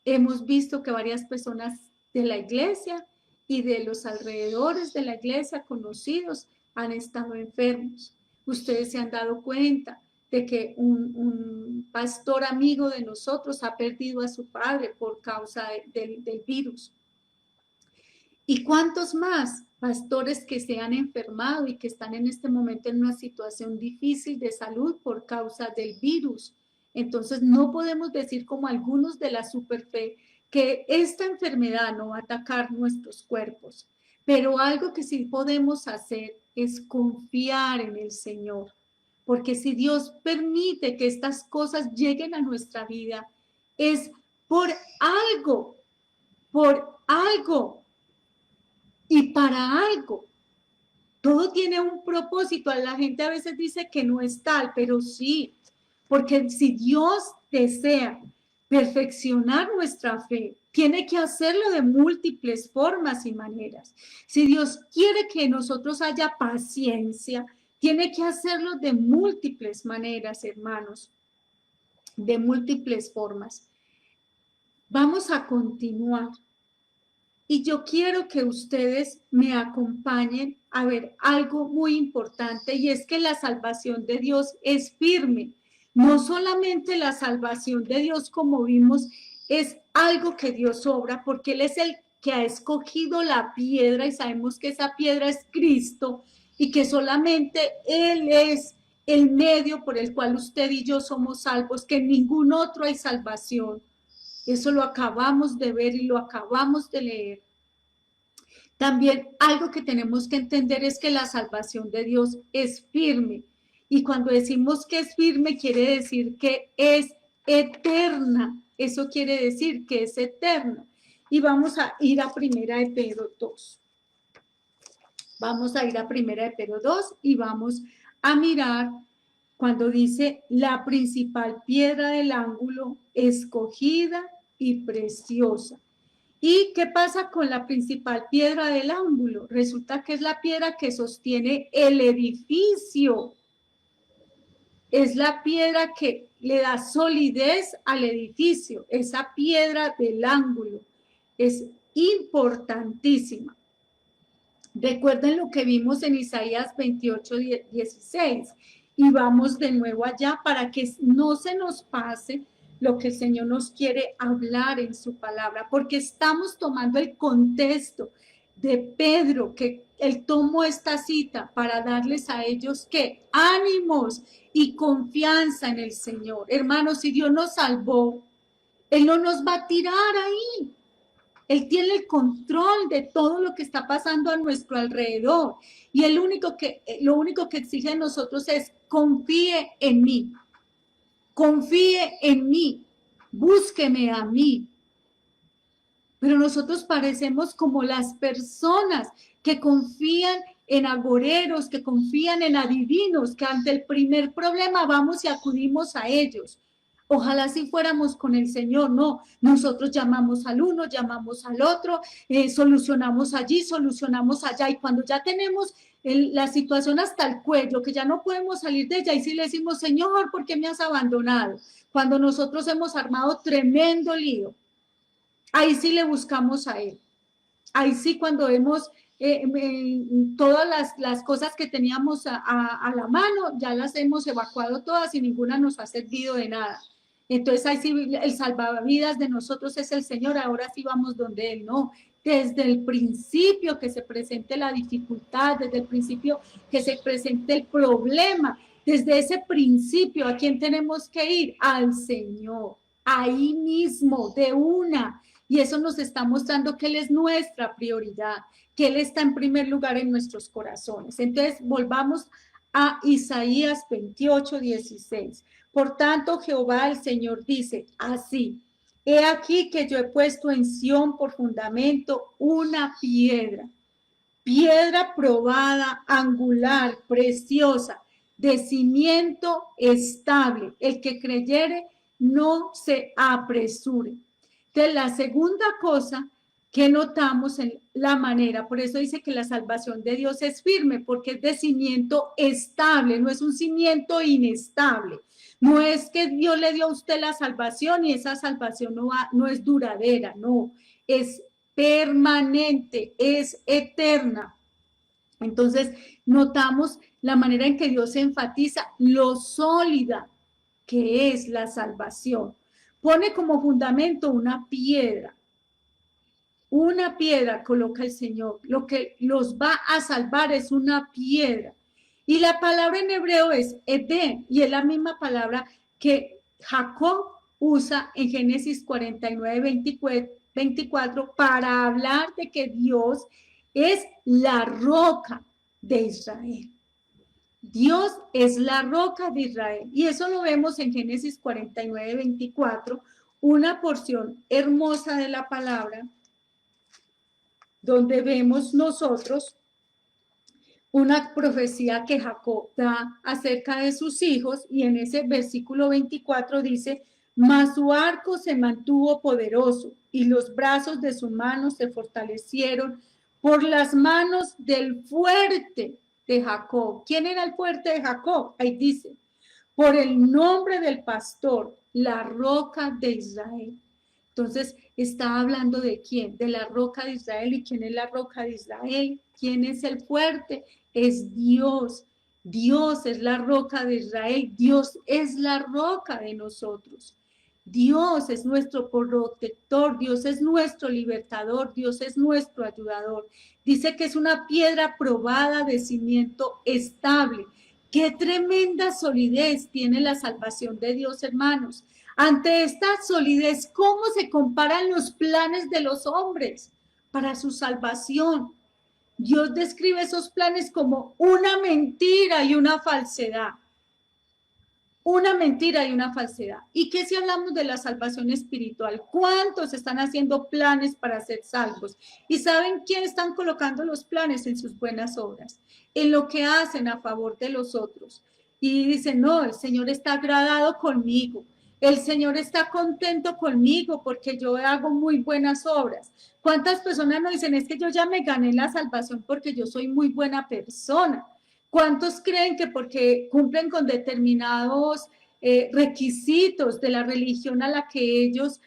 Hemos visto que varias personas de la iglesia y de los alrededores de la iglesia conocidos han estado enfermos. Ustedes se han dado cuenta de que un pastor amigo de nosotros ha perdido a su padre por causa del virus. ¿Y cuántos más pastores que se han enfermado y que están en este momento en una situación difícil de salud por causa del virus? Entonces no podemos decir como algunos de la superfe que esta enfermedad no va a atacar nuestros cuerpos, pero algo que sí podemos hacer es confiar en el Señor, porque si Dios permite que estas cosas lleguen a nuestra vida, es por algo y para algo. Todo tiene un propósito. La gente a veces dice que no es tal, pero sí, porque si Dios desea perfeccionar nuestra fe, tiene que hacerlo de múltiples formas y maneras. Si Dios quiere que nosotros haya paciencia, tiene que hacerlo de múltiples maneras, hermanos, de múltiples formas. Vamos a continuar. Y yo quiero que ustedes me acompañen a ver algo muy importante, y es que la salvación de Dios es firme. No solamente la salvación de Dios, como vimos, es algo que Dios obra, porque Él es el que ha escogido la piedra y sabemos que esa piedra es Cristo y que solamente Él es el medio por el cual usted y yo somos salvos, que en ningún otro hay salvación. Eso lo acabamos de ver y lo acabamos de leer. También algo que tenemos que entender es que la salvación de Dios es firme. Y cuando decimos que es firme, quiere decir que es eterna. Eso quiere decir que es eterna. Y vamos a ir a Primera de Pedro 2. Vamos a ir a Primera de Pedro 2 y vamos a mirar cuando dice la principal piedra del ángulo, escogida y preciosa. ¿Y qué pasa con la principal piedra del ángulo? Resulta que es la piedra que sostiene el edificio. Es la piedra que le da solidez al edificio. Esa piedra del ángulo es importantísima. Recuerden lo que vimos en Isaías 28:16 y vamos de nuevo allá para que no se nos pase lo que el Señor nos quiere hablar en su palabra, porque estamos tomando el contexto de Pedro, que él tomó esta cita para darles a ellos que ánimos y confianza en el Señor. Hermanos, si Dios nos salvó, Él no nos va a tirar ahí. Él tiene el control de todo lo que está pasando a nuestro alrededor. Y lo único que exige de nosotros es confíe en mí. Confíe en mí. Búsqueme a mí. Pero nosotros parecemos como las personas que confían en agoreros, que confían en adivinos, que ante el primer problema vamos y acudimos a ellos. Ojalá si fuéramos con el Señor, no, nosotros llamamos al uno, llamamos al otro, solucionamos allí, solucionamos allá, y cuando ya tenemos la situación hasta el cuello, que ya no podemos salir de ella, y si le decimos, Señor, ¿por qué me has abandonado? Cuando nosotros hemos armado tremendo lío, ahí sí le buscamos a Él, ahí sí cuando vemos todas las cosas que teníamos a la mano, ya las hemos evacuado todas y ninguna nos ha servido de nada. Entonces ahí sí el salvavidas de nosotros es el Señor, ahora sí vamos donde Él, no. Desde el principio que se presente la dificultad, desde el principio que se presente el problema, desde ese principio, ¿a quién tenemos que ir? Al Señor, ahí mismo, de una. Y eso nos está mostrando que Él es nuestra prioridad, que Él está en primer lugar en nuestros corazones. Entonces, volvamos a Isaías 28:16. Por tanto, Jehová el Señor dice así: he aquí que yo he puesto en Sión por fundamento una piedra, piedra probada, angular, preciosa, de cimiento estable. El que creyere no se apresure. Entonces, la segunda cosa que notamos en la manera, por eso dice que la salvación de Dios es firme, porque es de cimiento estable, no es un cimiento inestable. No es que Dios le dio a usted la salvación y esa salvación no es duradera, no, es permanente, es eterna. Entonces, notamos la manera en que Dios enfatiza lo sólida que es la salvación. Pone como fundamento una piedra coloca el Señor. Lo que los va a salvar es una piedra. Y la palabra en hebreo es Edén, y es la misma palabra que Jacob usa en Génesis 49:24 para hablar de que Dios es la roca de Israel. Dios es la roca de Israel. Y eso lo vemos en Génesis 49:24, una porción hermosa de la palabra, donde vemos nosotros una profecía que Jacob da acerca de sus hijos, y en ese versículo 24 dice: mas su arco se mantuvo poderoso y los brazos de su mano se fortalecieron por las manos del fuerte de Jacob. ¿Quién era el fuerte de Jacob? Ahí dice: por el nombre del pastor, la roca de Israel. Entonces, está hablando de quién, de la roca de Israel. ¿Y quién es la roca de Israel? ¿Quién es el fuerte? Es Dios. Dios es la roca de Israel. Dios es la roca de nosotros. Dios es nuestro protector, Dios es nuestro libertador, Dios es nuestro ayudador. Dice que es una piedra probada de cimiento estable. Qué tremenda solidez tiene la salvación de Dios, hermanos. Ante esta solidez, ¿cómo se comparan los planes de los hombres para su salvación? Dios describe esos planes como una mentira y una falsedad. Una mentira y una falsedad. ¿Y qué si hablamos de la salvación espiritual? ¿Cuántos están haciendo planes para ser salvos? ¿Y saben quién están colocando los planes? En sus buenas obras, en lo que hacen a favor de los otros. Y dicen, no, el Señor está agradado conmigo. El Señor está contento conmigo porque yo hago muy buenas obras. ¿Cuántas personas nos dicen, es que yo ya me gané la salvación porque yo soy muy buena persona? ¿Cuántos creen que porque cumplen con determinados requisitos de la religión a la que ellos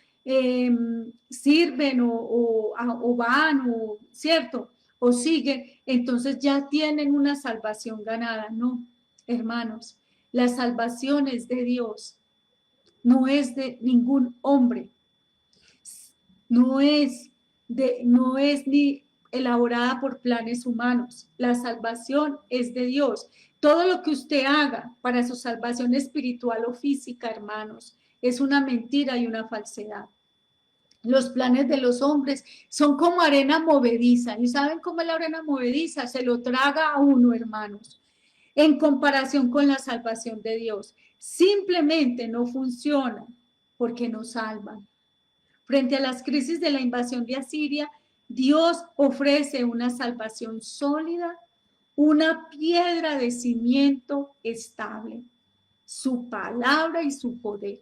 sirven o van, o, ¿cierto? O siguen, entonces ya tienen una salvación ganada? No, hermanos, la salvación es de Dios, no es de ningún hombre, no es ni elaborada por planes humanos. La salvación es de Dios. Todo lo que usted haga para su salvación espiritual o física, hermanos, es una mentira y una falsedad. Los planes de los hombres son como arena movediza. ¿Y saben cómo es la arena movediza? Se lo traga a uno, hermanos, en comparación con la salvación de Dios. Simplemente no funcionan porque no salvan. Frente a las crisis de la invasión de Asiria, Dios ofrece una salvación sólida, una piedra de cimiento estable, su palabra y su poder.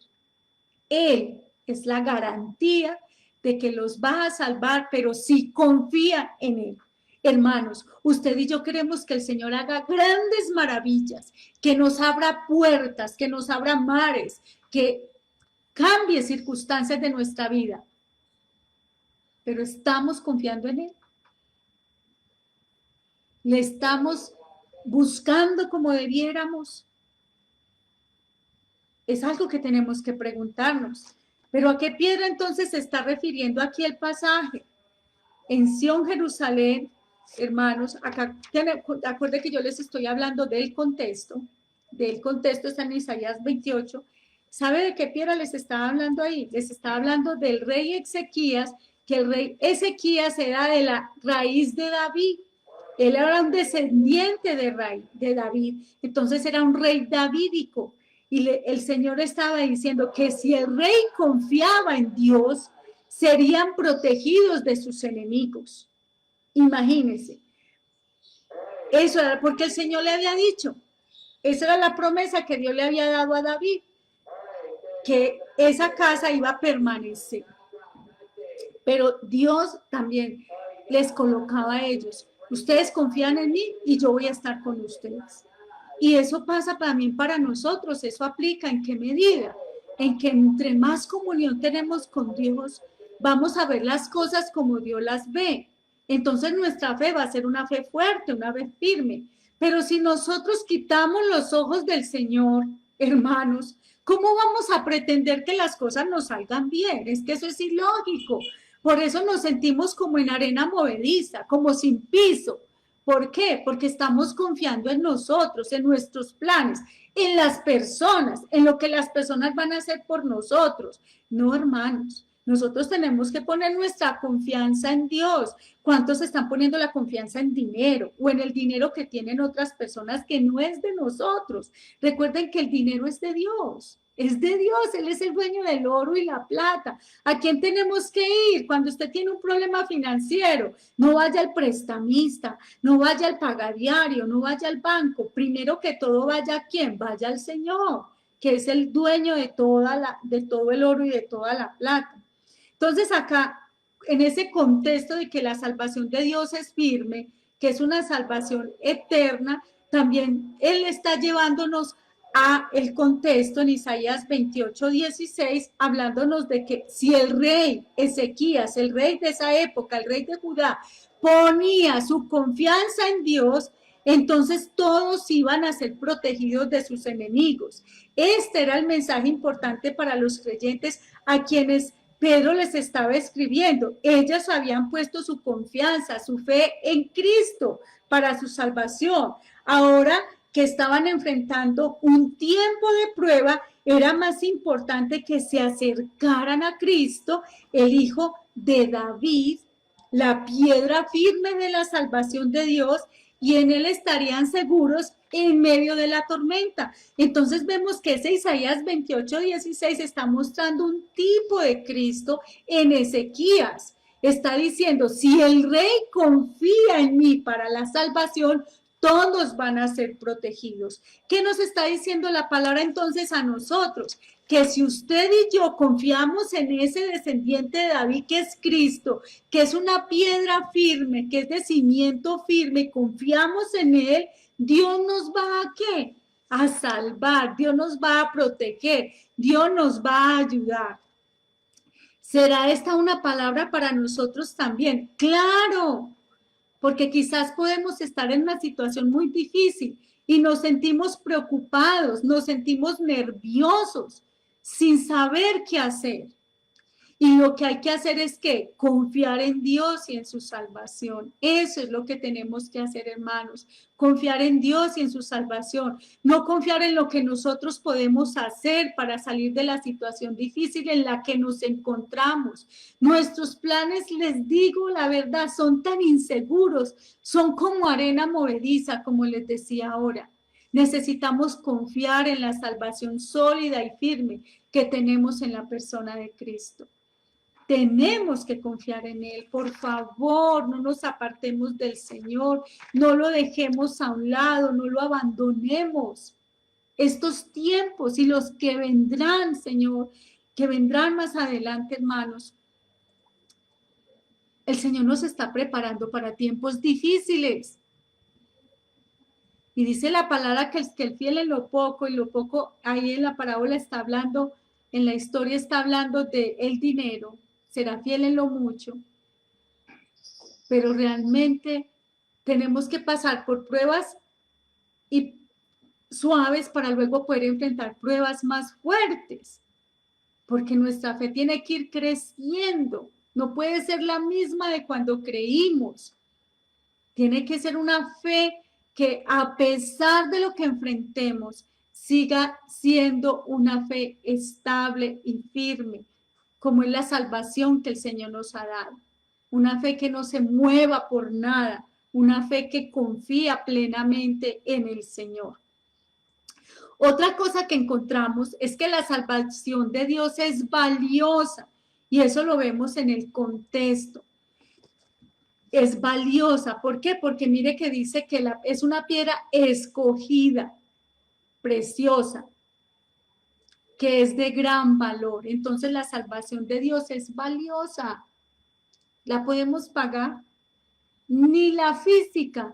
Él es la garantía de que los va a salvar, pero si confía en Él. Hermanos, usted y yo queremos que el Señor haga grandes maravillas, que nos abra puertas, que nos abra mares, que cambie circunstancias de nuestra vida. Pero estamos confiando en Él. Le estamos buscando como debiéramos. Es algo que tenemos que preguntarnos. Pero ¿a qué piedra entonces se está refiriendo aquí el pasaje? En Sión, Jerusalén, hermanos, acá acuérdense que yo les estoy hablando del contexto está en Isaías 28. ¿Sabe de qué piedra les estaba hablando ahí? Les estaba hablando del rey Ezequías, que el rey Ezequías era de la raíz de David. Él era un descendiente de David, entonces era un rey davídico. Y el Señor estaba diciendo que si el rey confiaba en Dios, serían protegidos de sus enemigos. Imagínense. Eso era porque el Señor le había dicho. Esa era la promesa que Dios le había dado a David, que esa casa iba a permanecer. Pero Dios también les colocaba a ellos, ustedes confían en mí y yo voy a estar con ustedes. Y eso pasa también para nosotros, eso aplica en qué medida, en que entre más comunión tenemos con Dios, vamos a ver las cosas como Dios las ve. Entonces nuestra fe va a ser una fe fuerte, una fe firme. Pero si nosotros quitamos los ojos del Señor, hermanos, ¿cómo vamos a pretender que las cosas nos salgan bien? Es que eso es ilógico. Por eso nos sentimos como en arena movediza, como sin piso. ¿Por qué? Porque estamos confiando en nosotros, en nuestros planes, en las personas, en lo que las personas van a hacer por nosotros. No, hermanos, nosotros tenemos que poner nuestra confianza en Dios. ¿Cuántos están poniendo la confianza en dinero o en el dinero que tienen otras personas que no es de nosotros? Recuerden que el dinero es de Dios. Es de Dios, Él es el dueño del oro y la plata. ¿A quién tenemos que ir cuando usted tiene un problema financiero? No vaya al prestamista, no vaya al pagadiario, no vaya al banco. Primero que todo, vaya a quién, vaya al Señor, que es el dueño de todo el oro y de toda la plata. Entonces acá, en ese contexto de que la salvación de Dios es firme, que es una salvación eterna, también Él está llevándonos a el contexto en Isaías 28:16, hablándonos de que si el rey Ezequías, el rey de esa época, el rey de Judá, ponía su confianza en Dios, entonces todos iban a ser protegidos de sus enemigos. Este era el mensaje importante para los creyentes a quienes Pedro les estaba escribiendo. Ellos habían puesto su confianza, su fe en Cristo para su salvación. Ahora que estaban enfrentando un tiempo de prueba, era más importante que se acercaran a Cristo, el hijo de David, la piedra firme de la salvación de Dios, y en él estarían seguros en medio de la tormenta. Entonces vemos que ese Isaías 28:16 está mostrando un tipo de Cristo en Ezequías. Está diciendo, si el rey confía en mí para la salvación, todos van a ser protegidos. ¿Qué nos está diciendo la palabra entonces a nosotros? Que si usted y yo confiamos en ese descendiente de David que es Cristo, que es una piedra firme, que es de cimiento firme, confiamos en él, Dios nos va a ¿qué? A salvar, Dios nos va a proteger, Dios nos va a ayudar. ¿Será esta una palabra para nosotros también? Claro, porque quizás podemos estar en una situación muy difícil y nos sentimos preocupados, nos sentimos nerviosos, sin saber qué hacer. Y lo que hay que hacer es que confiar en Dios y en su salvación. Eso es lo que tenemos que hacer, hermanos. Confiar en Dios y en su salvación. No confiar en lo que nosotros podemos hacer para salir de la situación difícil en la que nos encontramos. Nuestros planes, les digo la verdad, son tan inseguros, son como arena movediza, como les decía ahora. Necesitamos confiar en la salvación sólida y firme que tenemos en la persona de Cristo. Tenemos que confiar en él, por favor, no nos apartemos del Señor, no lo dejemos a un lado, no lo abandonemos. Estos tiempos y los que vendrán, Señor, que vendrán más adelante, hermanos, el Señor nos está preparando para tiempos difíciles. Y dice la palabra que el fiel en lo poco, y lo poco, ahí en la parábola está hablando, en la historia está hablando de el dinero, será fiel en lo mucho, pero realmente tenemos que pasar por pruebas y suaves para luego poder enfrentar pruebas más fuertes, porque nuestra fe tiene que ir creciendo, no puede ser la misma de cuando creímos, tiene que ser una fe que a pesar de lo que enfrentemos, siga siendo una fe estable y firme, como es la salvación que el Señor nos ha dado. Una fe que no se mueva por nada, una fe que confía plenamente en el Señor. Otra cosa que encontramos es que la salvación de Dios es valiosa, y eso lo vemos en el contexto. Es valiosa, ¿por qué? Porque mire que dice que es una piedra escogida, preciosa, que es de gran valor. Entonces la salvación de Dios es valiosa. ¿La podemos pagar? Ni la física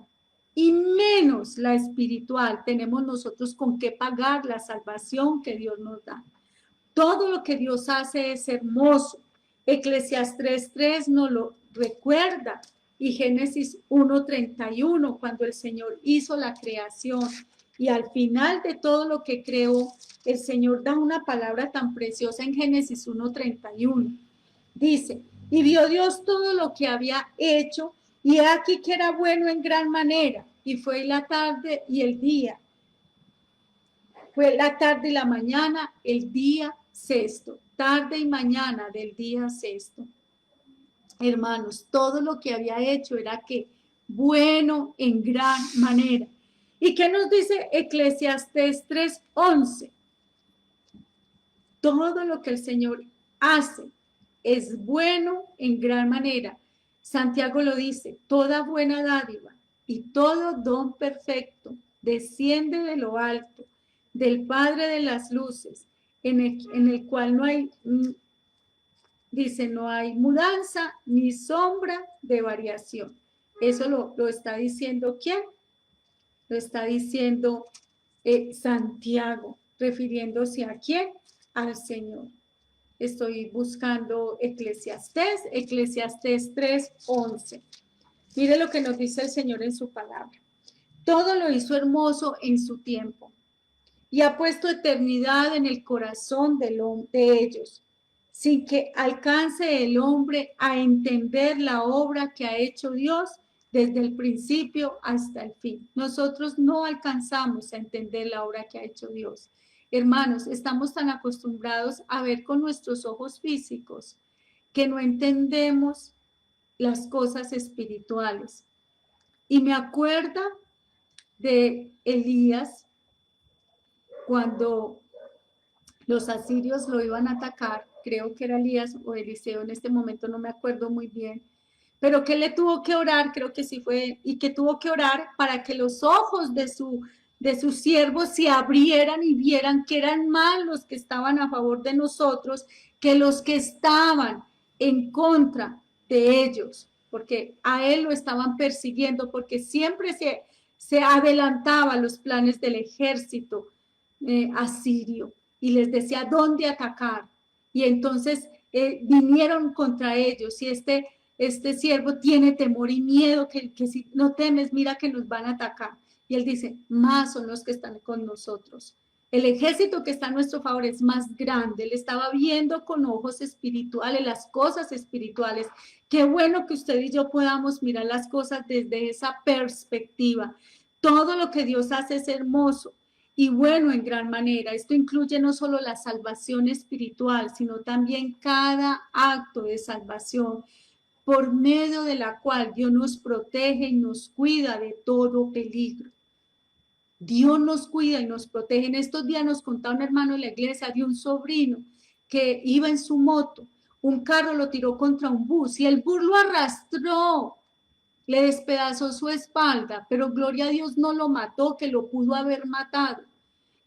y menos la espiritual tenemos nosotros con qué pagar la salvación que Dios nos da. Todo lo que Dios hace es hermoso. Eclesiastés 3 nos lo recuerda, y Génesis 1:31, cuando el Señor hizo la creación, y al final de todo lo que creó, el Señor da una palabra tan preciosa en Génesis 1:31. Dice, y vio Dios todo lo que había hecho, y aquí que era bueno en gran manera, y fue la tarde y el día. Fue la tarde y la mañana, el día sexto. Tarde y mañana del día sexto. Hermanos, todo lo que había hecho era que bueno en gran manera. ¿Y qué nos dice Eclesiastés 3:11? Todo lo que el Señor hace es bueno en gran manera. Santiago lo dice, toda buena dádiva y todo don perfecto desciende de lo alto, del Padre de las luces, en el cual no hay, dice, no hay mudanza ni sombra de variación. Eso lo está diciendo ¿quién? Lo está diciendo Santiago, refiriéndose ¿a quién? Al Señor. Estoy buscando Eclesiastés 3:11. Mire lo que nos dice el Señor en su palabra. Todo lo hizo hermoso en su tiempo y ha puesto eternidad en el corazón de ellos, sin que alcance el hombre a entender la obra que ha hecho Dios desde el principio hasta el fin. Nosotros no alcanzamos a entender la obra que ha hecho Dios. Hermanos, estamos tan acostumbrados a ver con nuestros ojos físicos que no entendemos las cosas espirituales. Y me acuerda de Elías cuando los asirios lo iban a atacar, creo que era Elías o Eliseo en este momento, no me acuerdo muy bien, pero que le tuvo que orar, creo que sí fue, y que tuvo que orar para que los ojos de sus siervos se abrieran y vieran que eran más los que estaban a favor de nosotros que los que estaban en contra de ellos, porque a él lo estaban persiguiendo, porque siempre se adelantaba a los planes del ejército asirio y les decía dónde atacar. Y entonces vinieron contra ellos y este siervo tiene temor y miedo, que si no temes, mira que nos van a atacar. Y él dice, más son los que están con nosotros. El ejército que está a nuestro favor es más grande. Él estaba viendo con ojos espirituales las cosas espirituales. Qué bueno que usted y yo podamos mirar las cosas desde esa perspectiva. Todo lo que Dios hace es hermoso y bueno en gran manera. Esto incluye no solo la salvación espiritual, sino también cada acto de salvación por medio de la cual Dios nos protege y nos cuida de todo peligro. Dios nos cuida y nos protege. En estos días nos contaba un hermano de la iglesia de un sobrino que iba en su moto, un carro lo tiró contra un bus y el bus lo arrastró, le despedazó su espalda, pero gloria a Dios no lo mató, que lo pudo haber matado.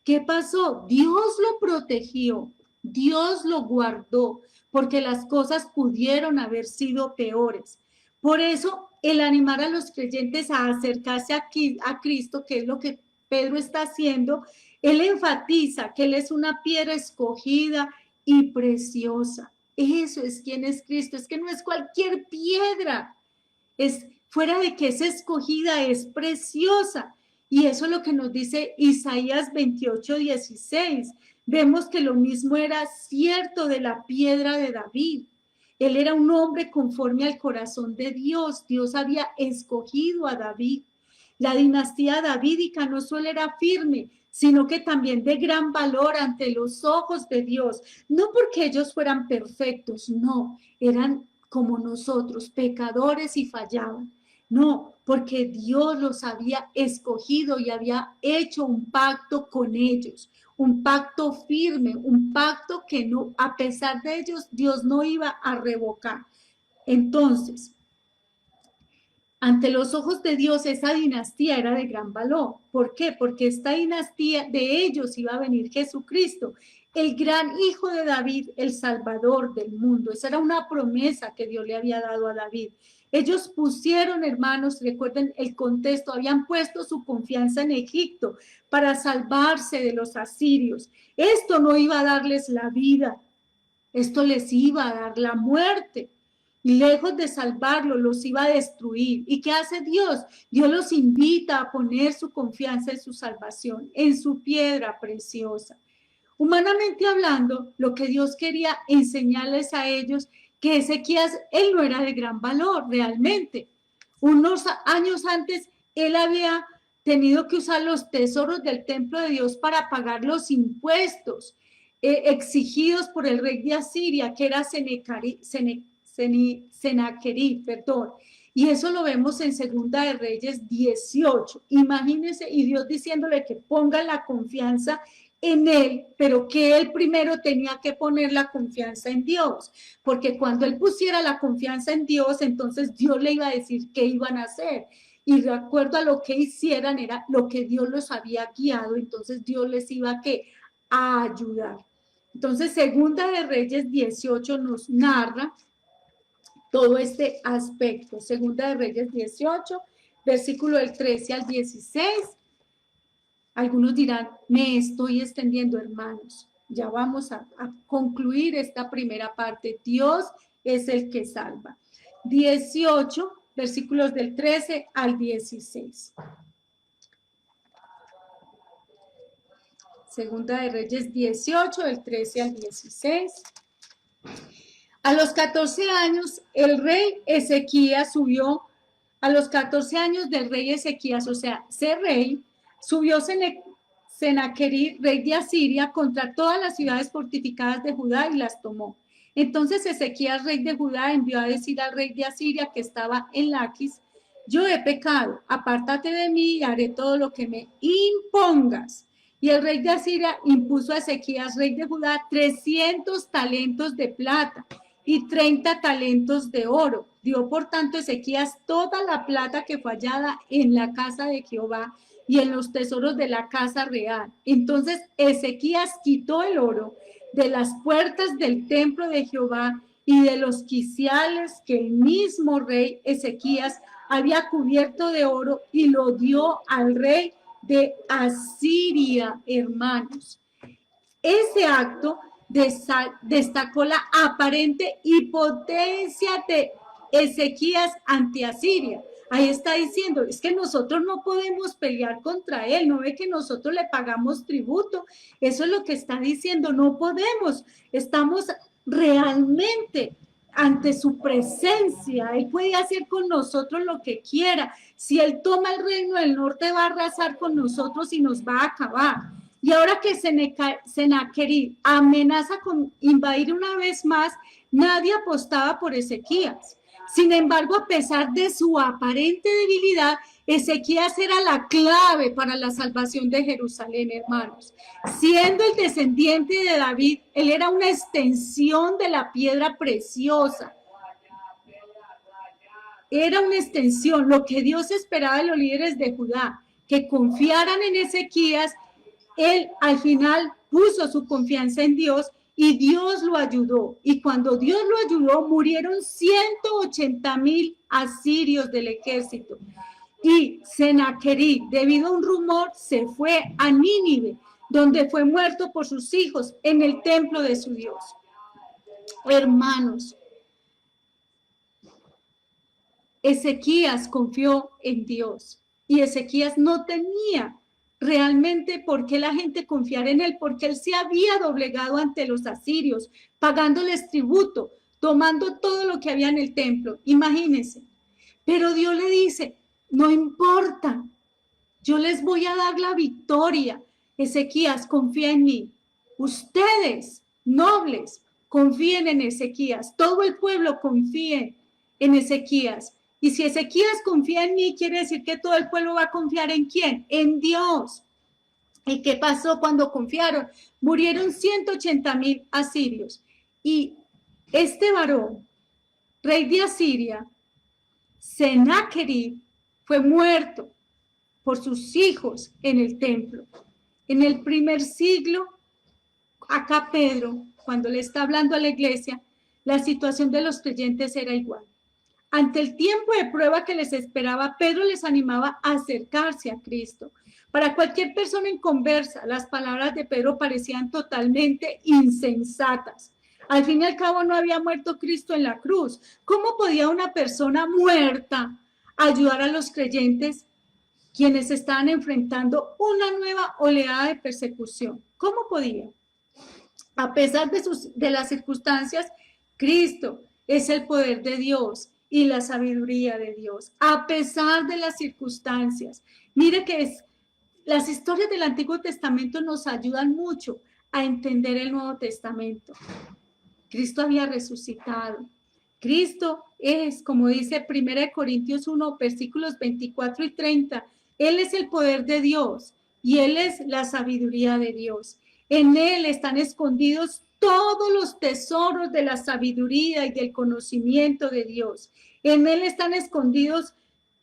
¿Qué pasó? Dios lo protegió, Dios lo guardó, porque las cosas pudieron haber sido peores. Por eso, el animar a los creyentes a acercarse a Cristo, que es lo que Pedro está haciendo, él enfatiza que él es una piedra escogida y preciosa. Eso es quien es Cristo, es que no es cualquier piedra, es fuera de que es escogida, es preciosa. Y eso es lo que nos dice Isaías 28:16. Vemos que lo mismo era cierto de la piedra de David. Él era un hombre conforme al corazón de Dios. Dios había escogido a David. La dinastía davídica no solo era firme, sino que también de gran valor ante los ojos de Dios. No porque ellos fueran perfectos, no, eran como nosotros, pecadores y fallaban. No, porque Dios los había escogido y había hecho un pacto con ellos, un pacto firme, un pacto que no, a pesar de ellos, Dios no iba a revocar. Entonces, ante los ojos de Dios, esa dinastía era de gran valor. ¿Por qué? Porque esta dinastía, de ellos iba a venir Jesucristo, el gran hijo de David, el Salvador del mundo. Esa era una promesa que Dios le había dado a David. Ellos pusieron, hermanos, recuerden el contexto, habían puesto su confianza en Egipto para salvarse de los asirios. Esto no iba a darles la vida, esto les iba a dar la muerte. Y lejos de salvarlos, los iba a destruir. ¿Y qué hace Dios? Dios los invita a poner su confianza en su salvación, en su piedra preciosa. Humanamente hablando, lo que Dios quería enseñarles a ellos, que Ezequías, él no era de gran valor realmente. Unos años antes, él había tenido que usar los tesoros del templo de Dios para pagar los impuestos exigidos por el rey de Asiria, que era Senaquerib, perdón. Y eso lo vemos en Segunda de Reyes 18. Imagínense, y Dios diciéndole que ponga la confianza en él, pero que él primero tenía que poner la confianza en Dios, porque cuando él pusiera la confianza en Dios, entonces Dios le iba a decir qué iban a hacer. Y de acuerdo a lo que hicieran, era lo que Dios los había guiado, entonces Dios les iba a ayudar. Entonces, Segunda de Reyes 18 nos narra todo este aspecto. Segunda de Reyes 18, versículo del 13 al 16. Algunos dirán, me estoy extendiendo, hermanos. Ya vamos a concluir esta primera parte. Dios es el que salva. 18, versículos del 13 al 16. Segunda de Reyes 18, del 13 al 16. A los 14 años, el rey Ezequías subió, a los 14 años del rey Ezequías, o sea, ser rey, subió Senaquerib, rey de Asiria, contra todas las ciudades fortificadas de Judá y las tomó. Entonces Ezequías, rey de Judá, envió a decir al rey de Asiria que estaba en Laquis: yo he pecado, apártate de mí y haré todo lo que me impongas. Y el rey de Asiria impuso a Ezequías, rey de Judá, 300 talentos de plata y 30 talentos de oro. Dio por tanto Ezequías toda la plata que fue hallada en la casa de Jehová y en los tesoros de la casa real. Entonces Ezequías quitó el oro de las puertas del templo de Jehová y de los quiciales que el mismo rey Ezequías había cubierto de oro, y lo dio al rey de Asiria, hermanos. Ese acto destacó la aparente impotencia de Ezequías ante Asiria. Ahí está diciendo, es que nosotros no podemos pelear contra él, no ve que nosotros le pagamos tributo. Eso es lo que está diciendo, no podemos, estamos realmente ante su presencia. Él puede hacer con nosotros lo que quiera. Si él toma el reino del norte, va a arrasar con nosotros y nos va a acabar. Y ahora que Sennacherib amenaza con invadir una vez más, nadie apostaba por Ezequías. Sin embargo, a pesar de su aparente debilidad, Ezequías era la clave para la salvación de Jerusalén, hermanos. Siendo el descendiente de David, él era una extensión de la piedra preciosa. Era una extensión, lo que Dios esperaba de los líderes de Judá, que confiaran en Ezequías. Él al final puso su confianza en Dios y Dios lo ayudó. Y cuando Dios lo ayudó, murieron 180,000 asirios del ejército. Y Sennacherib, debido a un rumor, se fue a Nínive, donde fue muerto por sus hijos en el templo de su Dios. Hermanos, Ezequías confió en Dios y Ezequías no tenía realmente por qué la gente confiara en él, porque él se había doblegado ante los asirios, pagándoles tributo, tomando todo lo que había en el templo. Imagínense. Pero Dios le dice, no importa, yo les voy a dar la victoria. Ezequías, confía en mí. Ustedes, nobles, confíen en Ezequías. Todo el pueblo confíe en Ezequías. Y si Ezequías confía en mí, quiere decir que todo el pueblo va a confiar ¿en quién? En Dios. ¿Y qué pasó cuando confiaron? Murieron 180,000 asirios. Y este varón, rey de Asiria, Sennacherib, fue muerto por sus hijos en el templo. En el primer siglo, acá Pedro, cuando le está hablando a la iglesia, la situación de los creyentes era igual. Ante el tiempo de prueba que les esperaba, Pedro les animaba a acercarse a Cristo. Para cualquier persona en conversa, las palabras de Pedro parecían totalmente insensatas. Al fin y al cabo no había muerto Cristo en la cruz. ¿Cómo podía una persona muerta ayudar a los creyentes, quienes estaban enfrentando una nueva oleada de persecución? ¿Cómo podía? A pesar de las circunstancias, Cristo es el poder de Dios y la sabiduría de Dios, a pesar de las circunstancias. Mire que las historias del Antiguo Testamento nos ayudan mucho a entender el Nuevo Testamento. Cristo había resucitado. Cristo es, como dice 1 Corintios 1, versículos 24 y 30, Él es el poder de Dios y Él es la sabiduría de Dios. En Él están escondidos todos los tesoros de la sabiduría y del conocimiento de Dios. En Él están escondidos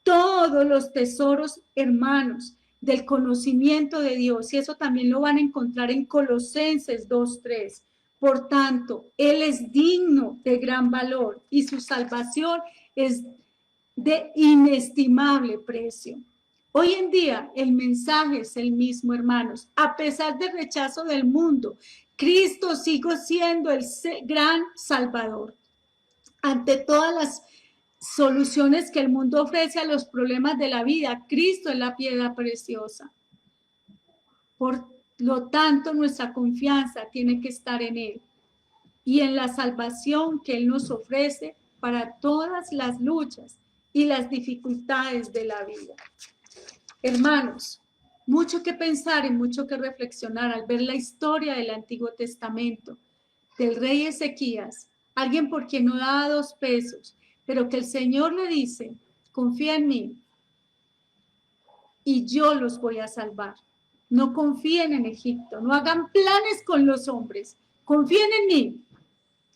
todos los tesoros, hermanos, del conocimiento de Dios. Y eso también lo van a encontrar en Colosenses 2:3. Por tanto, Él es digno de gran valor y su salvación es de inestimable precio. Hoy en día el mensaje es el mismo, hermanos. A pesar del rechazo del mundo, Cristo sigue siendo el gran Salvador. Ante todas las soluciones que el mundo ofrece a los problemas de la vida, Cristo es la piedra preciosa. Por lo tanto, nuestra confianza tiene que estar en Él y en la salvación que Él nos ofrece para todas las luchas y las dificultades de la vida. Hermanos, mucho que pensar y mucho que reflexionar al ver la historia del Antiguo Testamento, del rey Ezequías alguien por quien no da 2 pesos, pero que el Señor le dice, confía en mí y yo los voy a salvar. No confíen en Egipto, no hagan planes con los hombres, confíen en mí.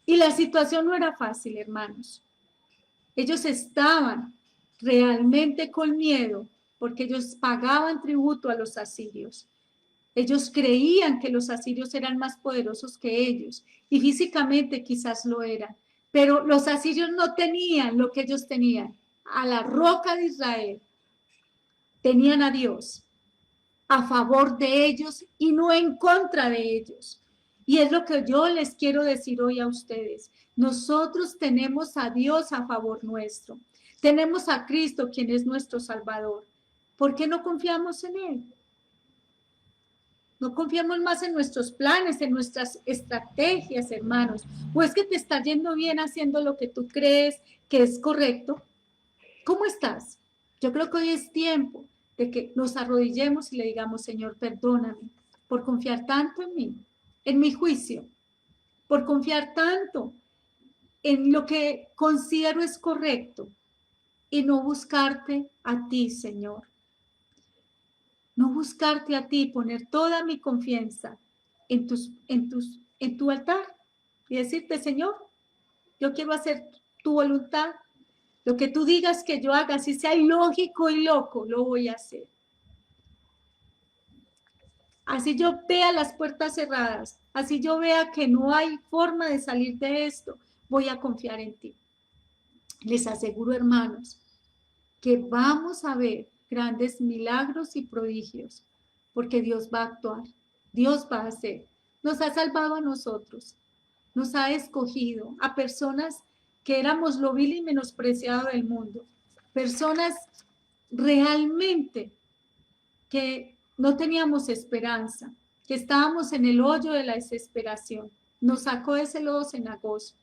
Y la situación no era fácil, hermanos. Ellos estaban realmente con miedo porque ellos pagaban tributo a los asirios. Ellos creían que los asirios eran más poderosos que ellos y físicamente quizás lo eran, pero los asirios no tenían lo que ellos tenían. A la roca de Israel tenían a Dios a favor de ellos y no en contra de ellos. Y es lo que yo les quiero decir hoy a ustedes. Nosotros tenemos a Dios a favor nuestro. Tenemos a Cristo, quien es nuestro Salvador. ¿Por qué no confiamos en Él? No confiamos más en nuestros planes, en nuestras estrategias, hermanos. ¿O es que te está yendo bien haciendo lo que tú crees que es correcto? ¿Cómo estás? Yo creo que hoy es tiempo de que nos arrodillemos y le digamos, Señor, perdóname por confiar tanto en mí, en mi juicio, por confiar tanto en lo que considero es correcto y no buscarte a ti, Señor. No buscarte a ti, poner toda mi confianza en tu altar y decirte, Señor, yo quiero hacer tu voluntad. Lo que tú digas que yo haga, si sea ilógico y loco, lo voy a hacer. Así yo vea las puertas cerradas, así yo vea que no hay forma de salir de esto, voy a confiar en ti. Les aseguro, hermanos, que vamos a ver grandes milagros y prodigios, porque Dios va a actuar, Dios va a hacer. Nos ha salvado a nosotros, nos ha escogido a personas que éramos lo vil y menospreciado del mundo, personas realmente que no teníamos esperanza, que estábamos en el hoyo de la desesperación. Nos sacó de ese lodo cenagoso,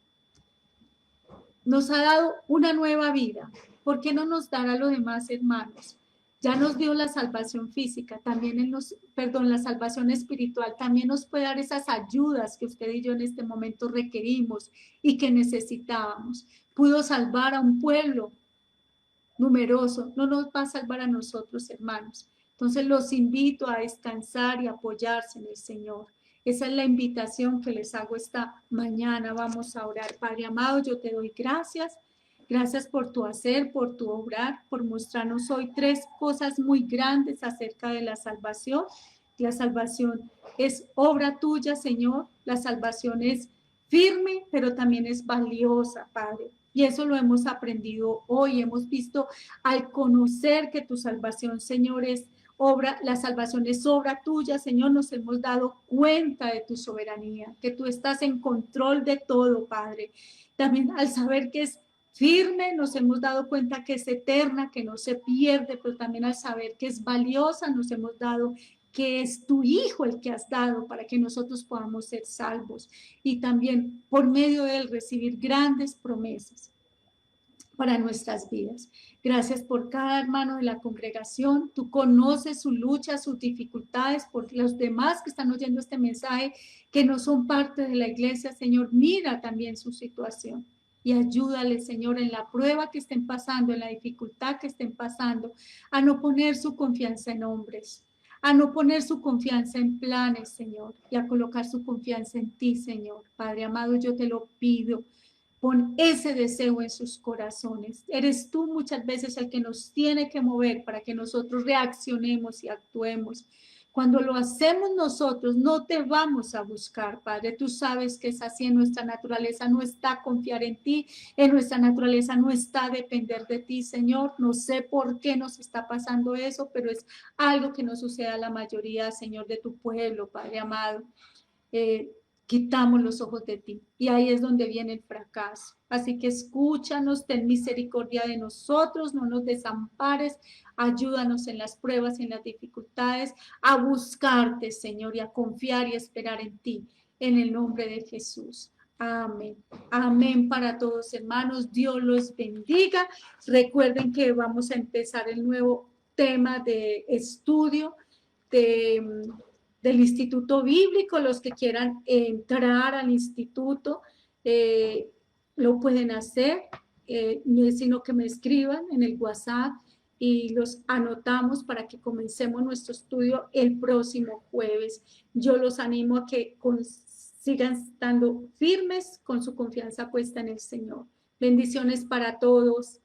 nos ha dado una nueva vida. ¿Por qué no nos dará lo demás, hermanos? Ya nos dio la salvación física, también la salvación espiritual, también nos puede dar esas ayudas que usted y yo en este momento requerimos y que necesitábamos. Pudo salvar a un pueblo numeroso, no nos va a salvar a nosotros, hermanos. Entonces los invito a descansar y apoyarse en el Señor. Esa es la invitación que les hago esta mañana. Vamos a orar. Padre amado, yo te doy gracias. Gracias por tu hacer, por tu obrar, por mostrarnos hoy 3 cosas muy grandes acerca de la salvación. La salvación es obra tuya, Señor. La salvación es firme, pero también es valiosa, Padre. Y eso lo hemos aprendido hoy. Hemos visto al conocer que tu salvación, Señor, es obra, la salvación es obra tuya, Señor, nos hemos dado cuenta de tu soberanía, que tú estás en control de todo, Padre. También al saber que es firme, nos hemos dado cuenta que es eterna, que no se pierde, pero también al saber que es valiosa, nos hemos dado que es tu Hijo el que has dado para que nosotros podamos ser salvos y también por medio de él recibir grandes promesas para nuestras vidas. Gracias por cada hermano de la congregación. Tú conoces su lucha, sus dificultades, por los demás que están oyendo este mensaje, que no son parte de la iglesia. Señor, mira también su situación y ayúdale, Señor, en la prueba que estén pasando, en la dificultad que estén pasando, a no poner su confianza en hombres, a no poner su confianza en planes, Señor, y a colocar su confianza en ti, Señor. Padre amado, yo te lo pido. Pon ese deseo en sus corazones. Eres tú muchas veces el que nos tiene que mover para que nosotros reaccionemos y actuemos. Cuando lo hacemos nosotros, no te vamos a buscar, Padre. Tú sabes que es así. En nuestra naturaleza no está confiar en ti. En nuestra naturaleza no está depender de ti, Señor. No sé por qué nos está pasando eso, pero es algo que no sucede a la mayoría, Señor, de tu pueblo, Padre amado. Quitamos los ojos de ti y ahí es donde viene el fracaso. Así que escúchanos, ten misericordia de nosotros, no nos desampares, ayúdanos en las pruebas y en las dificultades a buscarte, Señor, y a confiar y esperar en ti, en el nombre de Jesús. Amén. Amén para todos, hermanos. Dios los bendiga. Recuerden que vamos a empezar el nuevo tema de estudio del Instituto Bíblico, los que quieran entrar al instituto, lo pueden hacer, no es sino que me escriban en el WhatsApp y los anotamos para que comencemos nuestro estudio el próximo jueves. Yo los animo a que sigan estando firmes con su confianza puesta en el Señor. Bendiciones para todos.